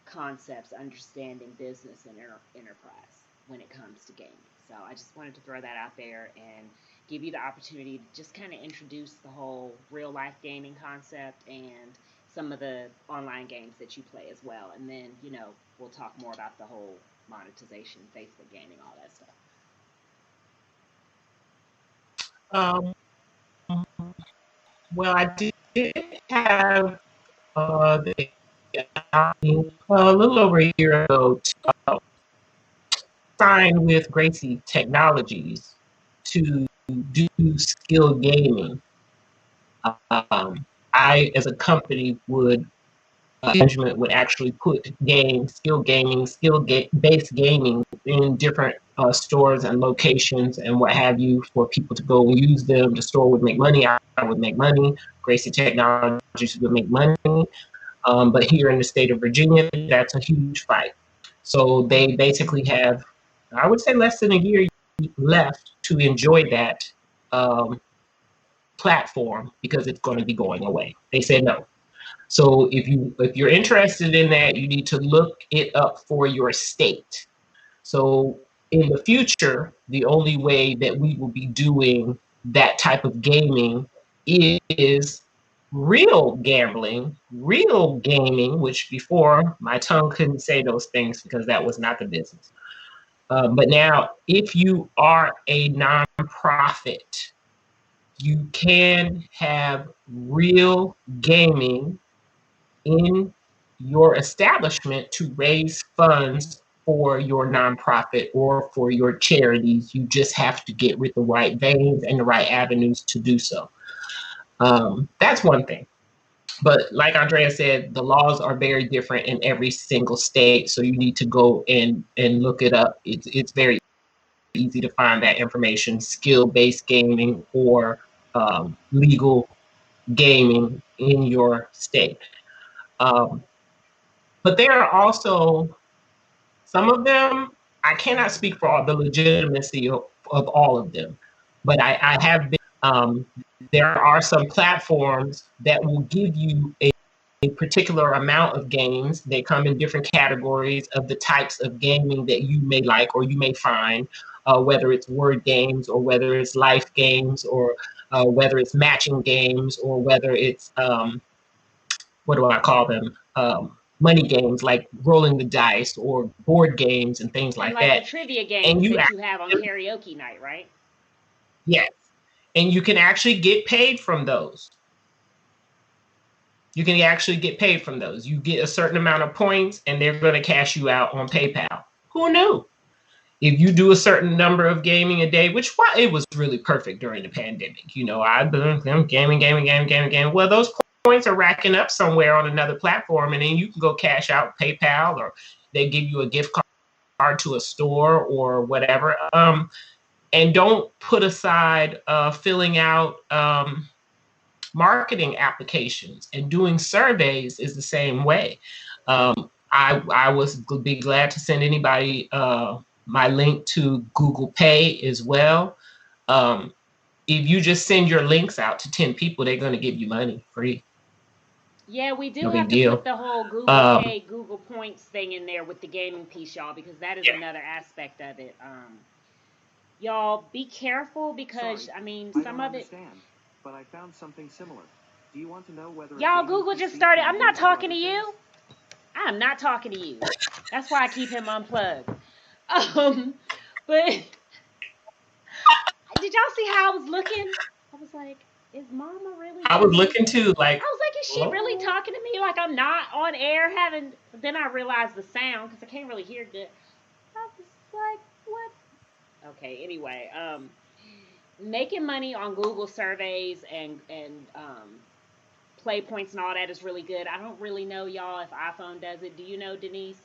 concepts, understanding business and enterprise when it comes to gaming. So I just wanted to throw that out there and give you the opportunity to just kind of introduce the whole real life gaming concept and some of the online games that you play as well. And then, we'll talk more about the whole monetization, Facebook gaming, all that stuff. Well, I did have a little over a year ago signed with Gracie Technologies to do skill gaming. I, as a company, management would actually put skill-based gaming in different stores and locations and what have you for people to go and use them. The store would make money, I would make money, Gracie Technologies would make money. But here in the state of Virginia, that's a huge fight. So they basically have, I would say, less than a year left to enjoy that platform because it's going to be going away. They said no. So if you're interested in that, you need to look it up for your state. So in the future, the only way that we will be doing that type of gaming is real gambling, real gaming, which before my tongue couldn't say those things because that was not the business. But now, if you are a nonprofit, you can have real gaming in your establishment to raise funds for your nonprofit or for your charities. You just have to get with the right veins and the right avenues to do so. That's one thing. But like Andrea said, the laws are very different in every single state, so you need to go and look it up. It's very easy to find that information, skill-based gaming or legal gaming in your state. But there are also some of them, I cannot speak for all the legitimacy of all of them, but I have been, there are some platforms that will give you a particular amount of games. They come in different categories of the types of gaming that you may like or you may find, whether it's word games or whether it's life games or whether it's matching games or whether it's, what do I call them? Money games like rolling the dice or board games and things And like like the that. trivia And games you that you have on actually, karaoke night, right? yes, and you can actually get paid from those. You can actually get paid from those. You get a certain amount of points and they're going to cash you out on PayPal. Who knew? If you do a certain number of gaming a day, which it was really perfect during the pandemic. You know, I've been gaming. Well, those points are racking up somewhere on another platform, and then you can go cash out PayPal, or they give you a gift card to a store or whatever. And don't put aside filling out marketing applications, and doing surveys is the same way. I would be glad to send anybody my link to Google Pay as well. If you just send your links out to 10 people, they're going to give you money free. Yeah, we do No have big to put deal. the whole Google Pay, Google Points thing in there with the gaming piece, y'all, because that is Yeah. another aspect of it. Y'all be careful because Sorry, I mean I some don't of it. understand, but I found something similar. Do you want to know whether a Y'all, gaming Google just PC started. can I'm be not used for talking to other you. things? I am not talking to you. That's why I keep him unplugged. But did y'all see how I was looking? I was like, is Mama really I on was this? looking too, like, I was like, is she really oh. talking to me like I'm not on air having? But then I realized the sound because I can't really hear good. I was like, what? Okay, anyway, making money on Google surveys and play points and all that is really good. I don't really know, y'all, if iPhone does it. Do you know, Denise?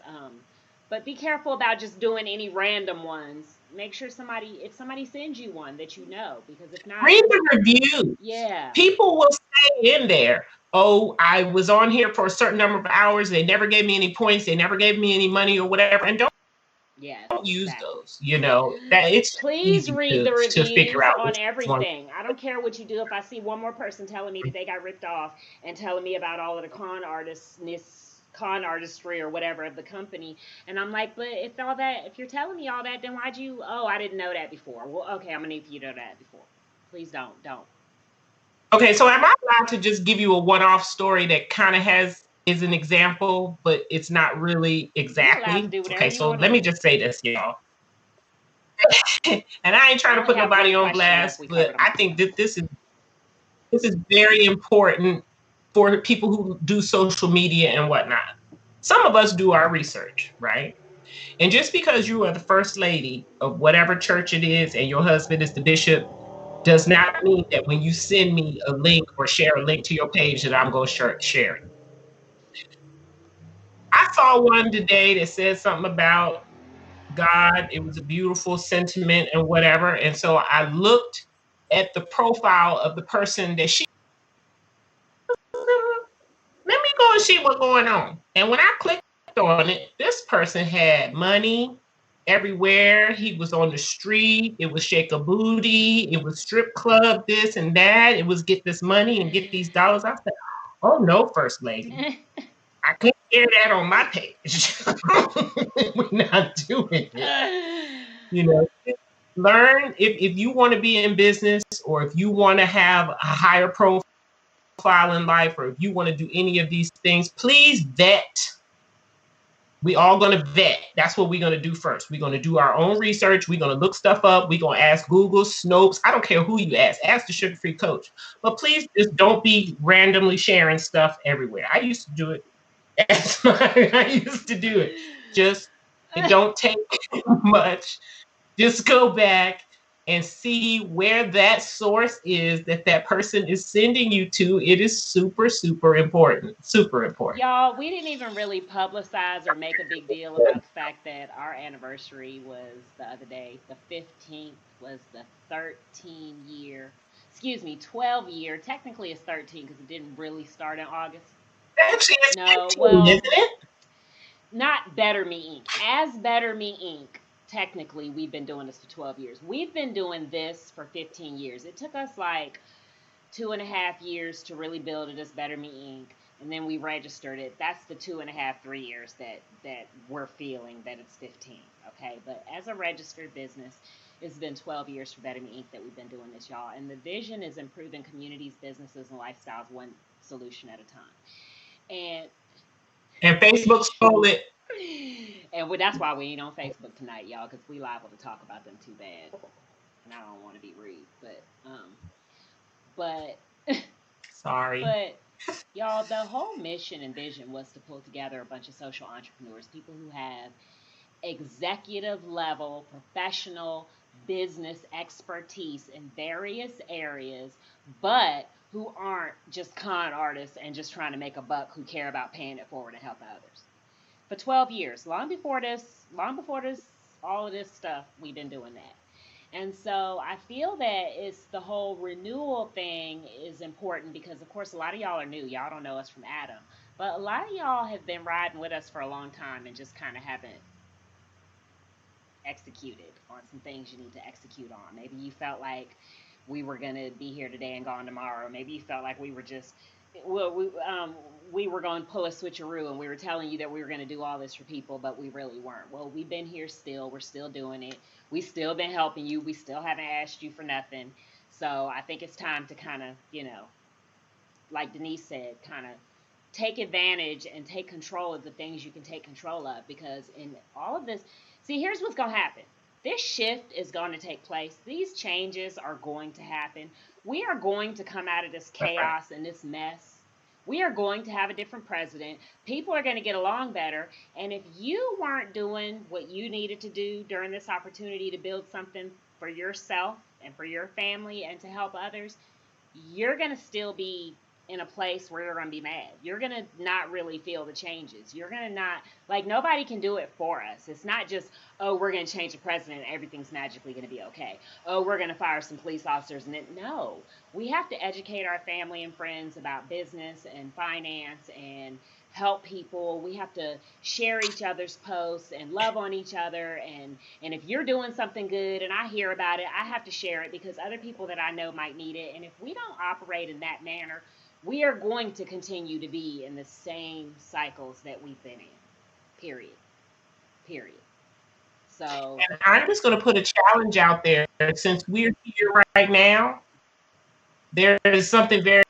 But be careful about just doing any random ones. Make sure if somebody sends you one that you know, because if not, Read the reviews. yeah, People will say in there, oh, I was on here for a certain number of hours. They never gave me any points. They never gave me any money or whatever. And don't use exactly. those. You know, that it's Please easy read to the figure reviews out on which one. everything. I don't care what you do. If I see one more person telling me that they got ripped off and telling me about all of the con artistry or whatever of the company, and I'm like, but if you're telling me all that, then why'd you? Oh, I didn't know that before. Well, okay, I'm gonna need you to know that before. Please don't. Okay, so am I allowed to just give you a one-off story that kind of is an example, but it's not really You're allowed to exactly? do whatever Okay, you so want to let me do. just say this, y'all. And I ain't I trying to only put have one nobody on question left. blast, We but covered them I all. think that this is very important for people who do social media and whatnot. Some of us do our research, right? And just because you are the first lady of whatever church it is and your husband is the bishop does not mean that when you send me a link or share a link to your page that I'm going to share it. I saw one today that said something about God. It was a beautiful sentiment and whatever. And so I looked at the profile of the person that let me go and see what's going on. And when I clicked on it, this person had money everywhere. He was on the street. It was shake a booty. It was strip club, this and that. It was get this money and get these dollars. I said, Oh no, First Lady. I can't hear that on my page. We're not doing it. You know, learn if you want to be in business, or if you want to have a higher profile in life, or if you want to do any of these things, please vet. We all going to vet. That's what we're going to do first. We're going to do our own research. We're going to look stuff up. We're going to ask Google, Snopes. I don't care who you ask. Ask the Sugar Free Coach. But please just don't be randomly sharing stuff everywhere. I used to do it. I used to do it. Just, it don't take much. Just go back and see where that source is that that person is sending you to. It is super, super important. Super important. Y'all, we didn't even really publicize or make a big deal about the fact that our anniversary was the other day. The 15th was the 13-year, excuse me, 12-year. Technically it's 13 because it didn't really start in August. Actually, it's No, 15, well, isn't it? not Better Me Inc. As Better Me Inc., technically we've been doing this for 12 years. We've been doing this for 15 years. It took us like 2.5 years to really build it as Better Me Inc. And then we registered it. That's the 2.5, 3 years that we're feeling that it's 15. Okay, but as a registered business, it's been 12 years for Better Me Inc. that we've been doing this, y'all. And the vision is improving communities, businesses, and lifestyles one solution at a time. And Facebook stole it. And that's why we ain't on Facebook tonight, y'all, because we liable to talk about them too bad. And I don't want to be rude, but Sorry. But y'all, the whole mission and vision was to pull together a bunch of social entrepreneurs, people who have executive level, professional business expertise in various areas, but who aren't just con artists and just trying to make a buck, who care about paying it forward and help others. For 12 years, long before this, all of this stuff, we've been doing that. And so I feel that it's the whole renewal thing is important because, of course, a lot of y'all are new. Y'all don't know us from Adam. But a lot of y'all have been riding with us for a long time and just kind of haven't executed on some things you need to execute on. Maybe you felt like we were going to be here today and gone tomorrow. Maybe you felt like we were just, well, we were going to pull a switcheroo and we were telling you that we were going to do all this for people, but we really weren't. Well, we've been here still. We're still doing it. We still been helping you. We still haven't asked you for nothing. So I think it's time to kind of, like Denise said, kind of take advantage and take control of the things you can take control of, because in all of this, see, here's what's going to happen. This shift is going to take place. These changes are going to happen. We are going to come out of this chaos and this mess. We are going to have a different president. People are going to get along better. And if you weren't doing what you needed to do during this opportunity to build something for yourself and for your family and to help others, you're going to still be in a place where you're going to be mad. You're going to not really feel the changes. You're going to not, like, nobody can do it for us. It's not just, oh, we're going to change the president and everything's magically going to be okay. Oh, we're going to fire some police officers. And no, we have to educate our family and friends about business and finance and help people. We have to share each other's posts and love on each other. And if you're doing something good and I hear about it, I have to share it because other people that I know might need it. And if we don't operate in that manner, we are going to continue to be in the same cycles that we've been in. Period. So, and I'm just going to put a challenge out there. Since we're here right now, there is something very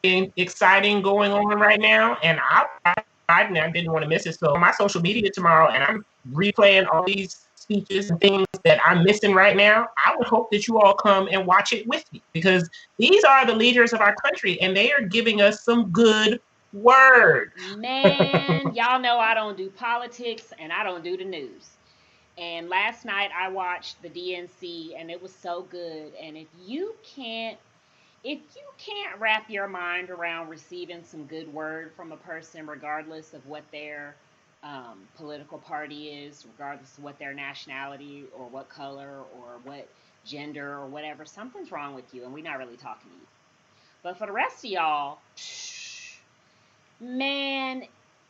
exciting going on right now, and I didn't want to miss it. So on my social media tomorrow, and I'm replaying all these speeches and things that I'm missing right now. I would hope that you all come and watch it with me, because these are the leaders of our country, and they are giving us some good word. Man, y'all know I don't do politics and I don't do the news. And last night I watched the DNC and it was so good. And if you can't wrap your mind around receiving some good word from a person, regardless of what their political party is, regardless of what their nationality or what color or what gender or whatever, something's wrong with you and we're not really talking to you. But for the rest of y'all, man,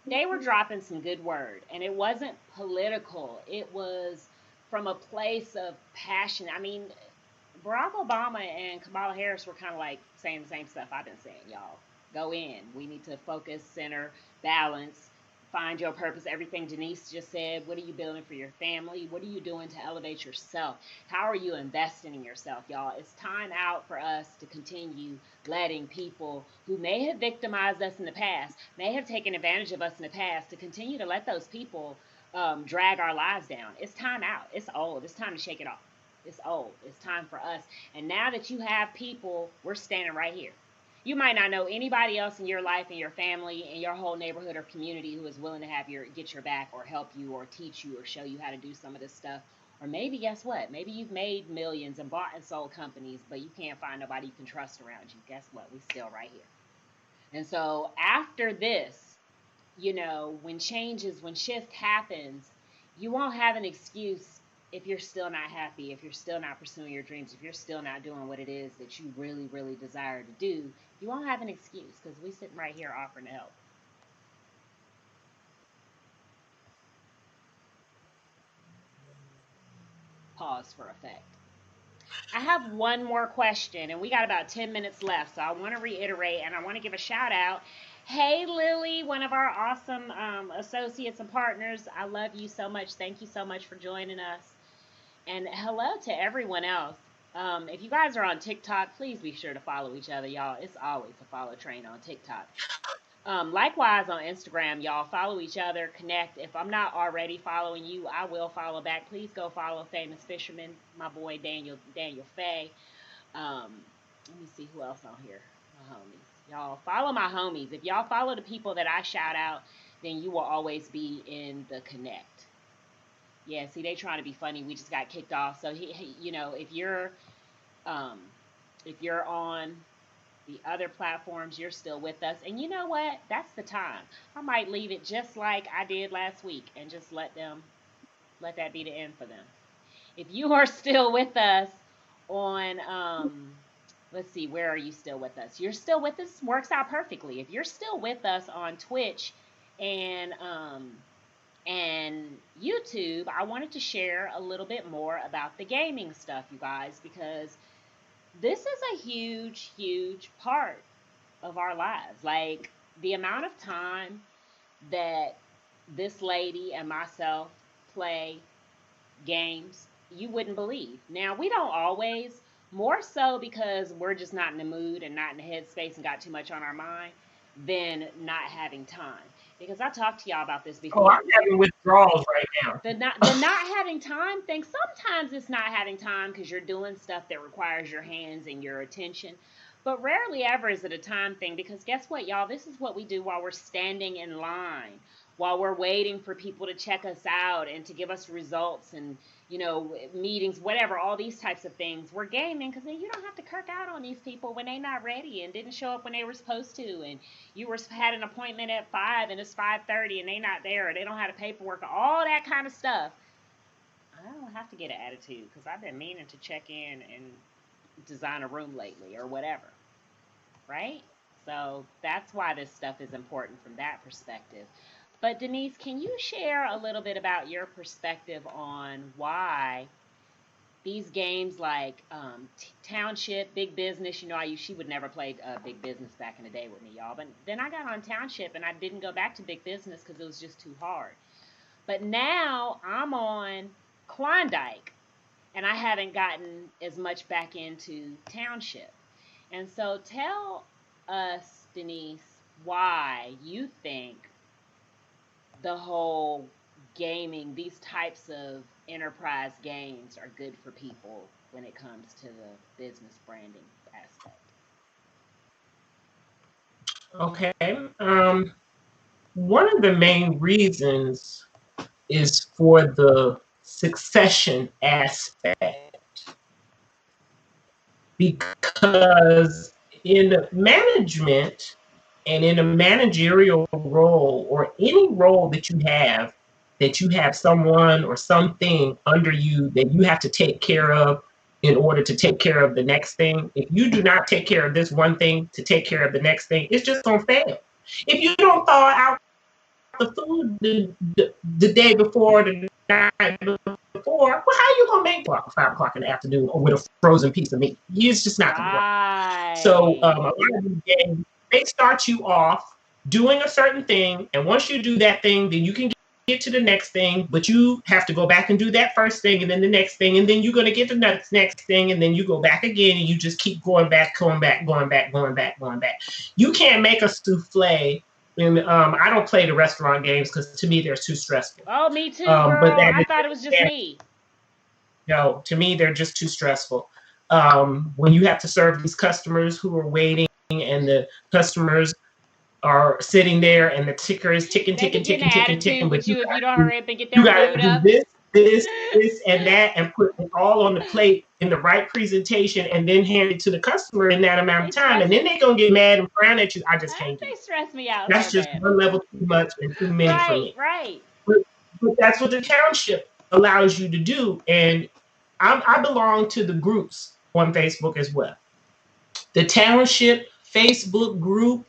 they were dropping some good word. And it wasn't political. It was from a place of passion. I mean, Barack Obama and Kamala Harris were kind of like saying the same stuff I've been saying, y'all. Go in. We need to focus, center, balance, find your purpose. Everything Denise just said. What are you building for your family? What are you doing to elevate yourself? How are you investing in yourself, y'all? It's time out for us to continue letting people who may have victimized us in the past, may have taken advantage of us in the past, to continue to let those people drag our lives down. It's time out. It's old. It's time to shake it off. It's old. It's time for us. And now that you have people, we're standing right here. You might not know anybody else in your life, in your family, in your whole neighborhood or community who is willing to get your back or help you or teach you or show you how to do some of this stuff. Or maybe, guess what? Maybe you've made millions and bought and sold companies, but you can't find nobody you can trust around you. Guess what? We still right here. And so after this, when shift happens, you won't have an excuse if you're still not happy, if you're still not pursuing your dreams, if you're still not doing what it is that you really, really desire to do. You won't have an excuse because we're sitting right here offering to help. Pause for effect. I have one more question, and we got about 10 minutes left, so I want to reiterate, and I want to give a shout out. Hey, Lily, one of our awesome associates and partners. I love you so much. Thank you so much for joining us. And hello to everyone else. If you guys are on TikTok, please be sure to follow each other, y'all. It's always a follow train on TikTok. Likewise on Instagram, y'all, follow each other, connect. If I'm not already following you, I will follow back. Please go follow Famous Fisherman, my boy Daniel Faye. Let me see who else on here. My homies. Y'all, follow my homies. If y'all follow the people that I shout out, then you will always be in the connect. Yeah, see, they trying to be funny. We just got kicked off. So, if you're on the other platforms, you're still with us. And you know what? That's the time. I might leave it just like I did last week and just let that be the end for them. If you are still with us on, let's see, where are you still with us? You're still with us. Works out perfectly. If you're still with us on Twitch and YouTube, I wanted to share a little bit more about the gaming stuff, you guys, because this is a huge, huge part of our lives. Like, the amount of time that this lady and myself play games, you wouldn't believe. Now, we don't always, more so because we're just not in the mood and not in the headspace and got too much on our mind, than not having time. Because I talked to y'all about this before. Oh, I'm having withdrawals right now. The not having time thing, sometimes it's not having time because you're doing stuff that requires your hands and your attention. But rarely ever is it a time thing, because guess what, y'all? This is what we do while we're standing in line, while we're waiting for people to check us out and to give us results and, meetings, whatever, all these types of things. We're gaming because then you don't have to kirk out on these people when they're not ready and didn't show up when they were supposed to, and you had an appointment at 5 and it's 5:30 and they're not there, or they don't have the paperwork, all that kind of stuff. I don't have to get an attitude because I've been meaning to check in and design a room lately or whatever, right? So that's why this stuff is important from that perspective. But Denise, can you share a little bit about your perspective on why these games like Township, Big Business, she would never play Big Business back in the day with me, y'all. But then I got on Township and I didn't go back to Big Business because it was just too hard. But now I'm on Klondike and I haven't gotten as much back into Township. And so tell us, Denise, why you think the whole gaming, these types of enterprise games are good for people when it comes to the business branding aspect. Okay. One of the main reasons is for the succession aspect. Because in management and in a managerial role, or any role that you have someone or something under you that you have to take care of in order to take care of the next thing. If you do not take care of this one thing to take care of the next thing, it's just going to fail. If you don't thaw out the food the day before, the night before, well, how are you going to make it 5 o'clock in the afternoon or with a frozen piece of meat? It's just not going to work. So a lot of these games, they start you off doing a certain thing, and once you do that thing, then you can get to the next thing, but you have to go back and do that first thing, and then the next thing, and then you're going to get the next thing, and then you go back again, and you just keep going back. You can't make a souffle. And I don't play the restaurant games because to me they're too stressful. Oh, me too, girl. But I thought it was just me. No, to me they're just too stressful. When you have to serve these customers who are waiting, and the customers are sitting there, and the ticker is ticking, but if you don't hurry up and get you their got food to up. do this, and that, and put it all on the plate in the right presentation, and then hand it to the customer in that amount of time, and then they're gonna get mad and frown at you. I just can't do it. They stress me out. That's just one level too much and too many for me. Right. But that's what the township allows you to do, and I belong to the groups on Facebook as well. The township Facebook group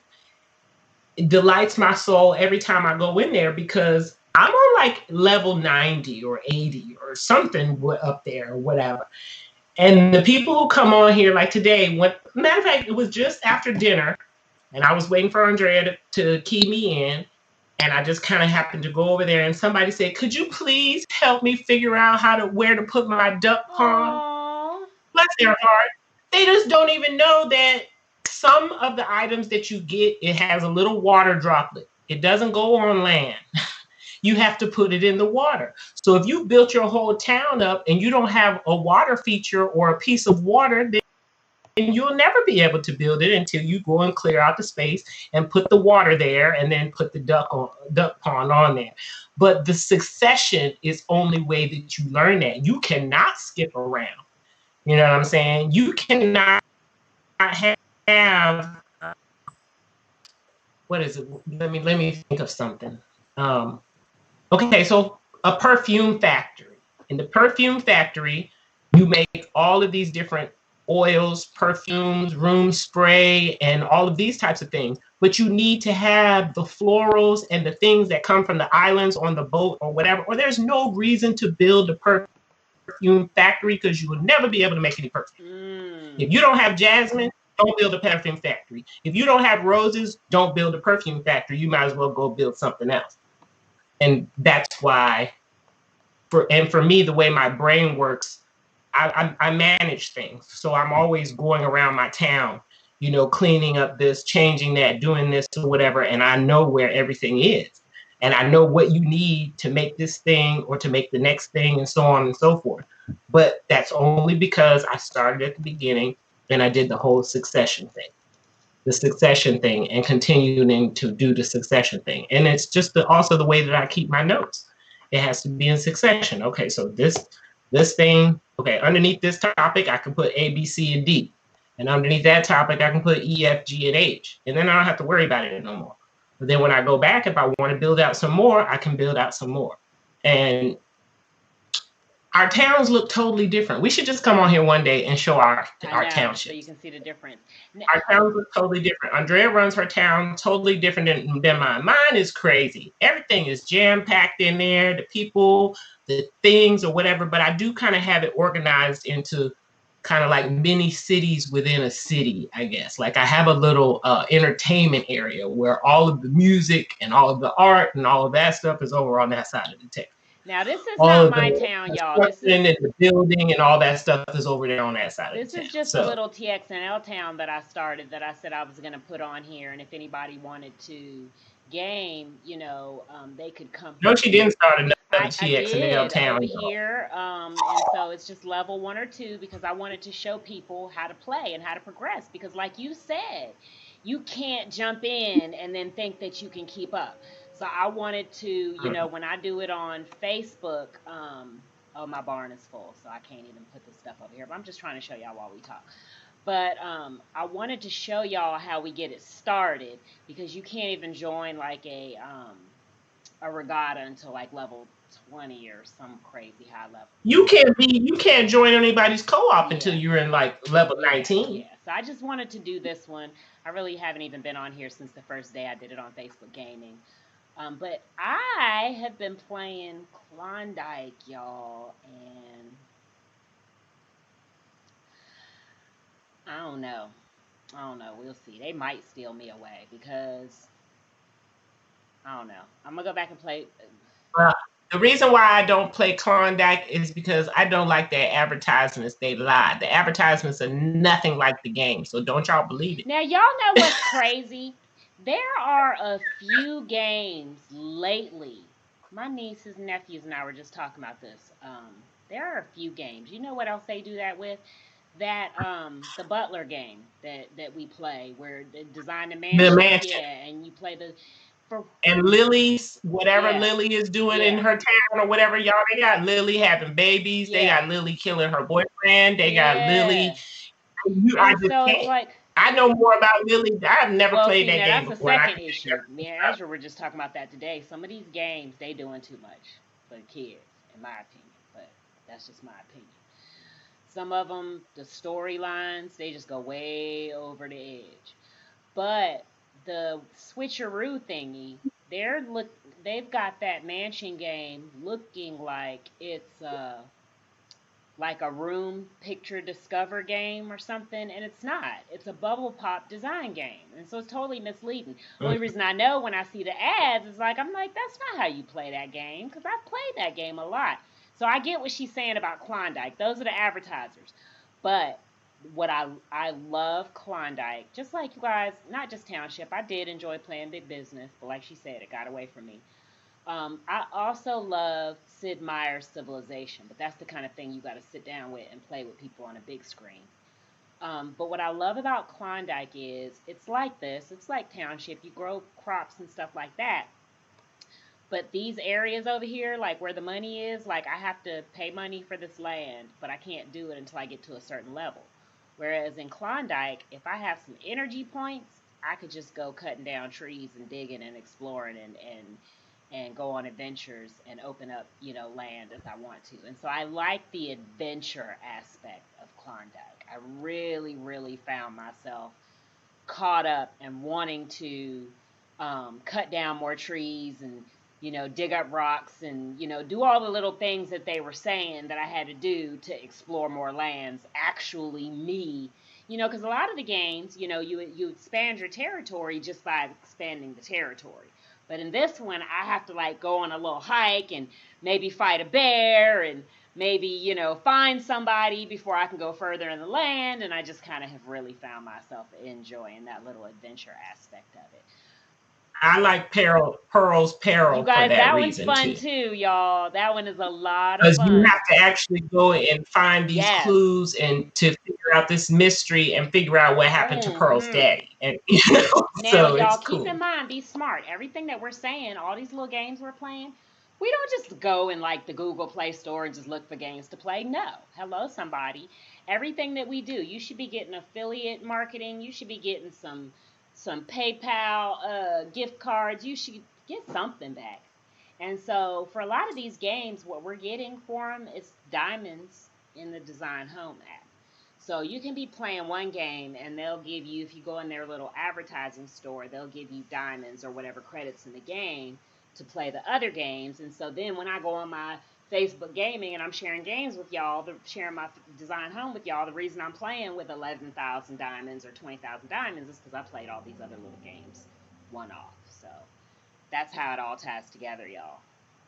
delights my soul every time I go in there, because I'm on like level 90 or 80 or something up there or whatever. And the people who come on here, like today, matter of fact, it was just after dinner, and I was waiting for Andrea to key me in, and I just kind of happened to go over there, and somebody said, "Could you please help me figure out where to put my duck pond?" Bless their heart. They just don't even know that some of the items that you get, it has a little water droplet. It doesn't go on land. You have to put it in the water. So if you built your whole town up and you don't have a water feature or a piece of water, then you'll never be able to build it until you go and clear out the space and put the water there, and then put the duck pond on there. But the succession is only way that you learn that. You cannot skip around. You know what I'm saying? You cannot have what is it? Let me think of something. Okay, so a perfume factory. In the perfume factory, you make all of these different oils, perfumes, room spray, and all of these types of things. But you need to have the florals and the things that come from the islands on the boat or whatever, or there's no reason to build a perfume factory, because you will never be able to make any perfume. If you don't have jasmine, don't build a perfume factory. If you don't have roses, don't build a perfume factory. You might as well go build something else. And that's why, for me, the way my brain works, I manage things. So I'm always going around my town, cleaning up this, changing that, doing this or whatever. And I know where everything is. And I know what you need to make this thing or to make the next thing, and so on and so forth. But that's only because I started at the beginning and I did the whole succession thing. And continuing to do the succession thing. And it's just also the way that I keep my notes. It has to be in succession. Okay, so this thing, okay, underneath this topic, I can put A, B, C, and D. And underneath that topic, I can put E, F, G, and H. And then I don't have to worry about it no more. But then when I go back, if I want to build out some more, I can build out some more. And our towns look totally different. We should just come on here one day and show our townships. So you can see the difference. Our towns look totally different. Andrea runs her town totally different than mine. Mine is crazy. Everything is jam-packed in there, the people, the things or whatever, but I do kind of have it organized into kind of like mini cities within a city, I guess. Like I have a little entertainment area where all of the music and all of the art and all of that stuff is over on that side of the town. Now, this is not my town, y'all. This is the building and all that stuff is over there on that side of the town. This is just a little TXNL town that I started, that I said I was going to put on here. And if anybody wanted to game, they could come. No, she didn't start another TXNL town over here. And so it's just level 1 or 2, because I wanted to show people how to play and how to progress. Because like you said, you can't jump in and then think that you can keep up. So I wanted to, when I do it on Facebook, oh, my barn is full, so I can't even put this stuff over here. But I'm just trying to show y'all while we talk. But I wanted to show y'all how we get it started, because you can't even join like a regatta until like level 20 or some crazy high level. You can't join anybody's co-op until you're in like level 19. Yeah. So I just wanted to do this one. I really haven't even been on here since the first day I did it on Facebook Gaming. But I have been playing Klondike, y'all, and I don't know. I don't know. We'll see. They might steal me away because I don't know. I'm gonna go back and play. Well, the reason why I don't play Klondike is because I don't like their advertisements. They lie. The advertisements are nothing like the game, so don't y'all believe it. Now y'all know what's crazy? There are a few games lately. My nieces and nephews and I were just talking about this. There are a few games. You know what else they do that with? That the Butler game that we play where they design the The mansion, mansion. yeah, and you play the for And Lily's, whatever yeah, Lily is doing in yeah, her town or whatever, y'all, they got Lily having babies. They yeah, got Lily killing her boyfriend. They got yeah. Lily. I And just so it's can't. like, I know more about Lily. I've never well, played see, that now game that's a before, and I second can tell issue. Me and Ezra were just talking about that today. Some of these games, they doing too much for the kids, in my opinion. But that's just my opinion. Some of them, the storylines, they just go way over the edge. But the switcheroo thingy, they've got that mansion game looking like a room picture discover game or something, and it's not. It's a bubble pop design game, and so it's totally misleading. you. Only reason I know when I see the ads is like, I'm like, that's not how you play that game, because I've played that game a lot. So I get what she's saying about Klondike. Those are the advertisers. But what I love Klondike, just like you guys, not just Township. I did enjoy playing Big Business, but like she said, it got away from me. I also love Sid Meier's Civilization, but that's the kind of thing you got to sit down with and play with people on a big screen. But what I love about Klondike is it's like this. It's like Township. You grow crops and stuff like that. But these areas over here, like where the money is, like I have to pay money for this land, but I can't do it until I get to a certain level. Whereas in Klondike, if I have some energy points, I could just go cutting down trees and digging and exploring and go on adventures and open up, land as I want to. And so I like the adventure aspect of Klondike. I really, really found myself caught up and wanting to cut down more trees and dig up rocks and do all the little things that they were saying that I had to do to explore more lands. Actually, me, because a lot of the games, you expand your territory just by expanding the territory. But in this one, I have to like go on a little hike and maybe fight a bear and maybe find somebody before I can go further in the land, and I just kind of have really found myself enjoying that little adventure aspect of it. I like Pearl's You Peril for guys, that that one's reason fun too. too, y'all. That one is a lot of Because you fun. have to actually go and find these Yes. clues and to figure out this mystery and figure out what happened to Pearl's Mm-hmm. daddy. And Now, so it's y'all, keep cool. in mind, be smart. Everything that we're saying, all these little games we're playing, we don't just go in like the Google Play Store and just look for games to play. No. Hello, somebody. Everything that we do, you should be getting affiliate marketing. You should be getting some PayPal gift cards. You should get something back. And so, for a lot of these games, what we're getting for them is diamonds in the Design Home app. So you can be playing one game and they'll give you, if you go in their little advertising store, they'll give you diamonds or whatever credits in the game to play the other games. And so then when I go on my Facebook gaming and I'm sharing games with y'all, sharing my Design Home with y'all, the reason I'm playing with 11,000 diamonds or 20,000 diamonds is because I played all these other little games one off. So that's how it all ties together, y'all.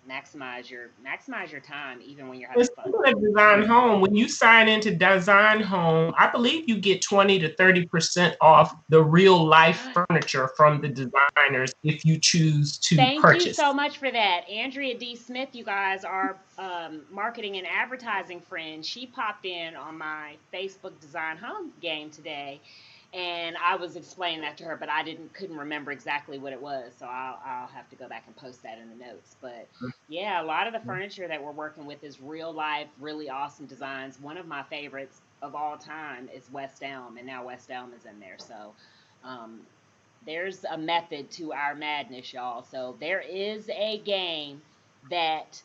Maximize your time even when you're having And fun. speaking of Design Home, when you sign into Design Home, I believe you get 20 to 30% off the real life furniture from the designers if you choose to Thank you so purchase. much for that. Andrea D. Smith, you guys, our marketing and advertising friend, she popped in on my Facebook Design Home game today, and I was explaining that to her, but I couldn't remember exactly what it was, so I'll have to go back and post that in the notes. But yeah, a lot of the furniture that we're working with is real life, really awesome designs. One of my favorites of all time is West Elm, and now West Elm is in there, so. Um, there's a method to our madness, y'all. So there is a game that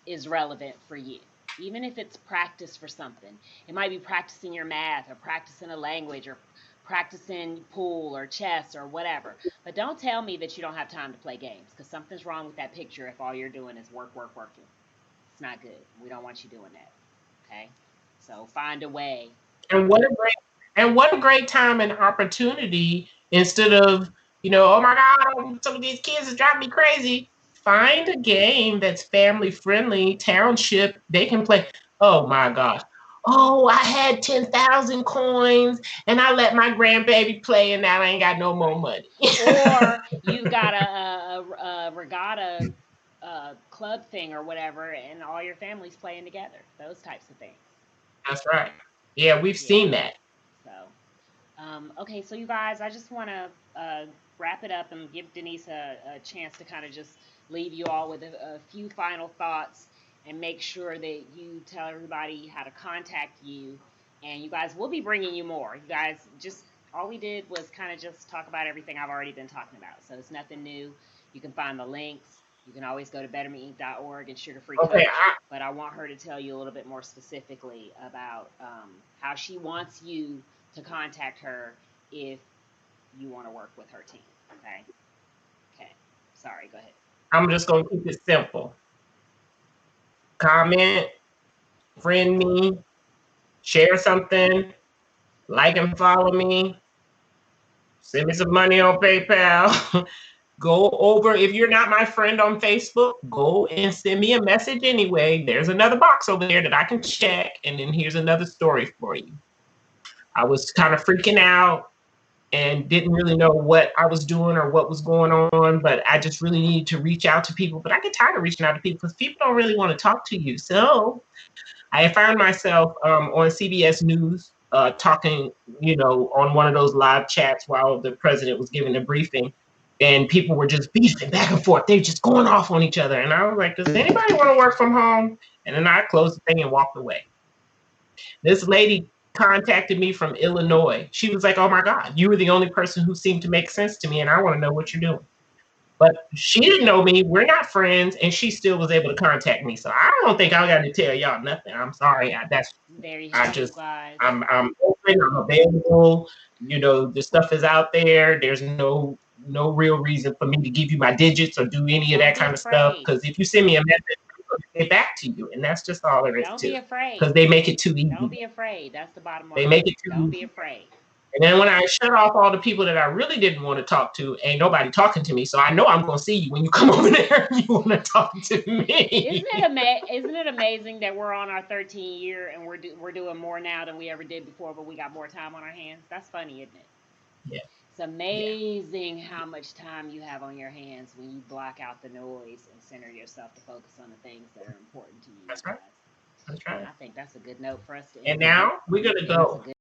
is relevant for you. Even if it's practice for something, it might be practicing your math or practicing a language or practicing pool or chess or whatever. But don't tell me that you don't have time to play games because something's wrong with that picture if all you're doing is work, work, working. It's not good. We don't want you doing that. Okay? So find a way. And what a great And what a great time and opportunity instead of, oh my God, some of these kids is driving me crazy. Find a game that's family friendly, township, they can play. Oh my gosh. Oh, I had 10,000 coins and I let my grandbaby play and now I ain't got no more money. Or you've got a regatta club thing or whatever, and all your family's playing together. Those types of things. That's right. Yeah, we've seen that. So, okay, so you guys, I just want to wrap it up and give Denise a chance to kind of just leave you all with a few final thoughts and make sure that you tell everybody how to contact you. And you guys, we'll be bringing you more. You guys, just all we did was kind of just talk about everything I've already been talking about. So it's nothing new. You can find the links. You can always go to bettermeinc.org and Sugar Free Coach. But I want her to tell you a little bit more specifically about how she wants you to contact her if you want to work with her team. Okay. Okay. Sorry. Go ahead. I'm just going to keep it simple. Comment, friend me, share something, like and follow me, send me some money on PayPal. Go over, if you're not my friend on Facebook, go and send me a message anyway. There's another box over there that I can check, and then here's another story for you. I was kind of freaking out and didn't really know what I was doing or what was going on, but I just really needed to reach out to people. But I get tired of reaching out to people because people don't really want to talk to you. So I found myself on CBS News talking, on one of those live chats while the president was giving a briefing, and people were just beefing back and forth. They were just going off on each other. And I was like, does anybody want to work from home? And then I closed the thing and walked away. This lady contacted me from Illinois. She was like, oh my God, you were the only person who seemed to make sense to me, and I want to know what you're doing. But she didn't know me. We're not friends, and she still was able to contact me. So I don't think I got to tell y'all nothing. I'm sorry. I'm open. I'm available. The stuff is out there. There's no real reason for me to give you my digits or do any of that kind of stuff. Because if you send me a message, get back to you, and that's just all there is. Don't be afraid, because they make it too easy. Don't be afraid. That's the bottom line. They make it too Don't easy. be afraid. And then when I shut off all the people that I really didn't want to talk to, ain't nobody talking to me. So I know I'm going to see you when you come over there and you want to talk to me. Isn't it amazing that we're on our 13th year and we're doing more now than we ever did before, but we got more time on our hands? That's funny, isn't it? Yeah. It's amazing how much time you have on your hands when you block out the noise and center yourself to focus on the things that are important to you. That's right. That's right. I think that's a good note for us to end. And now we're going to go.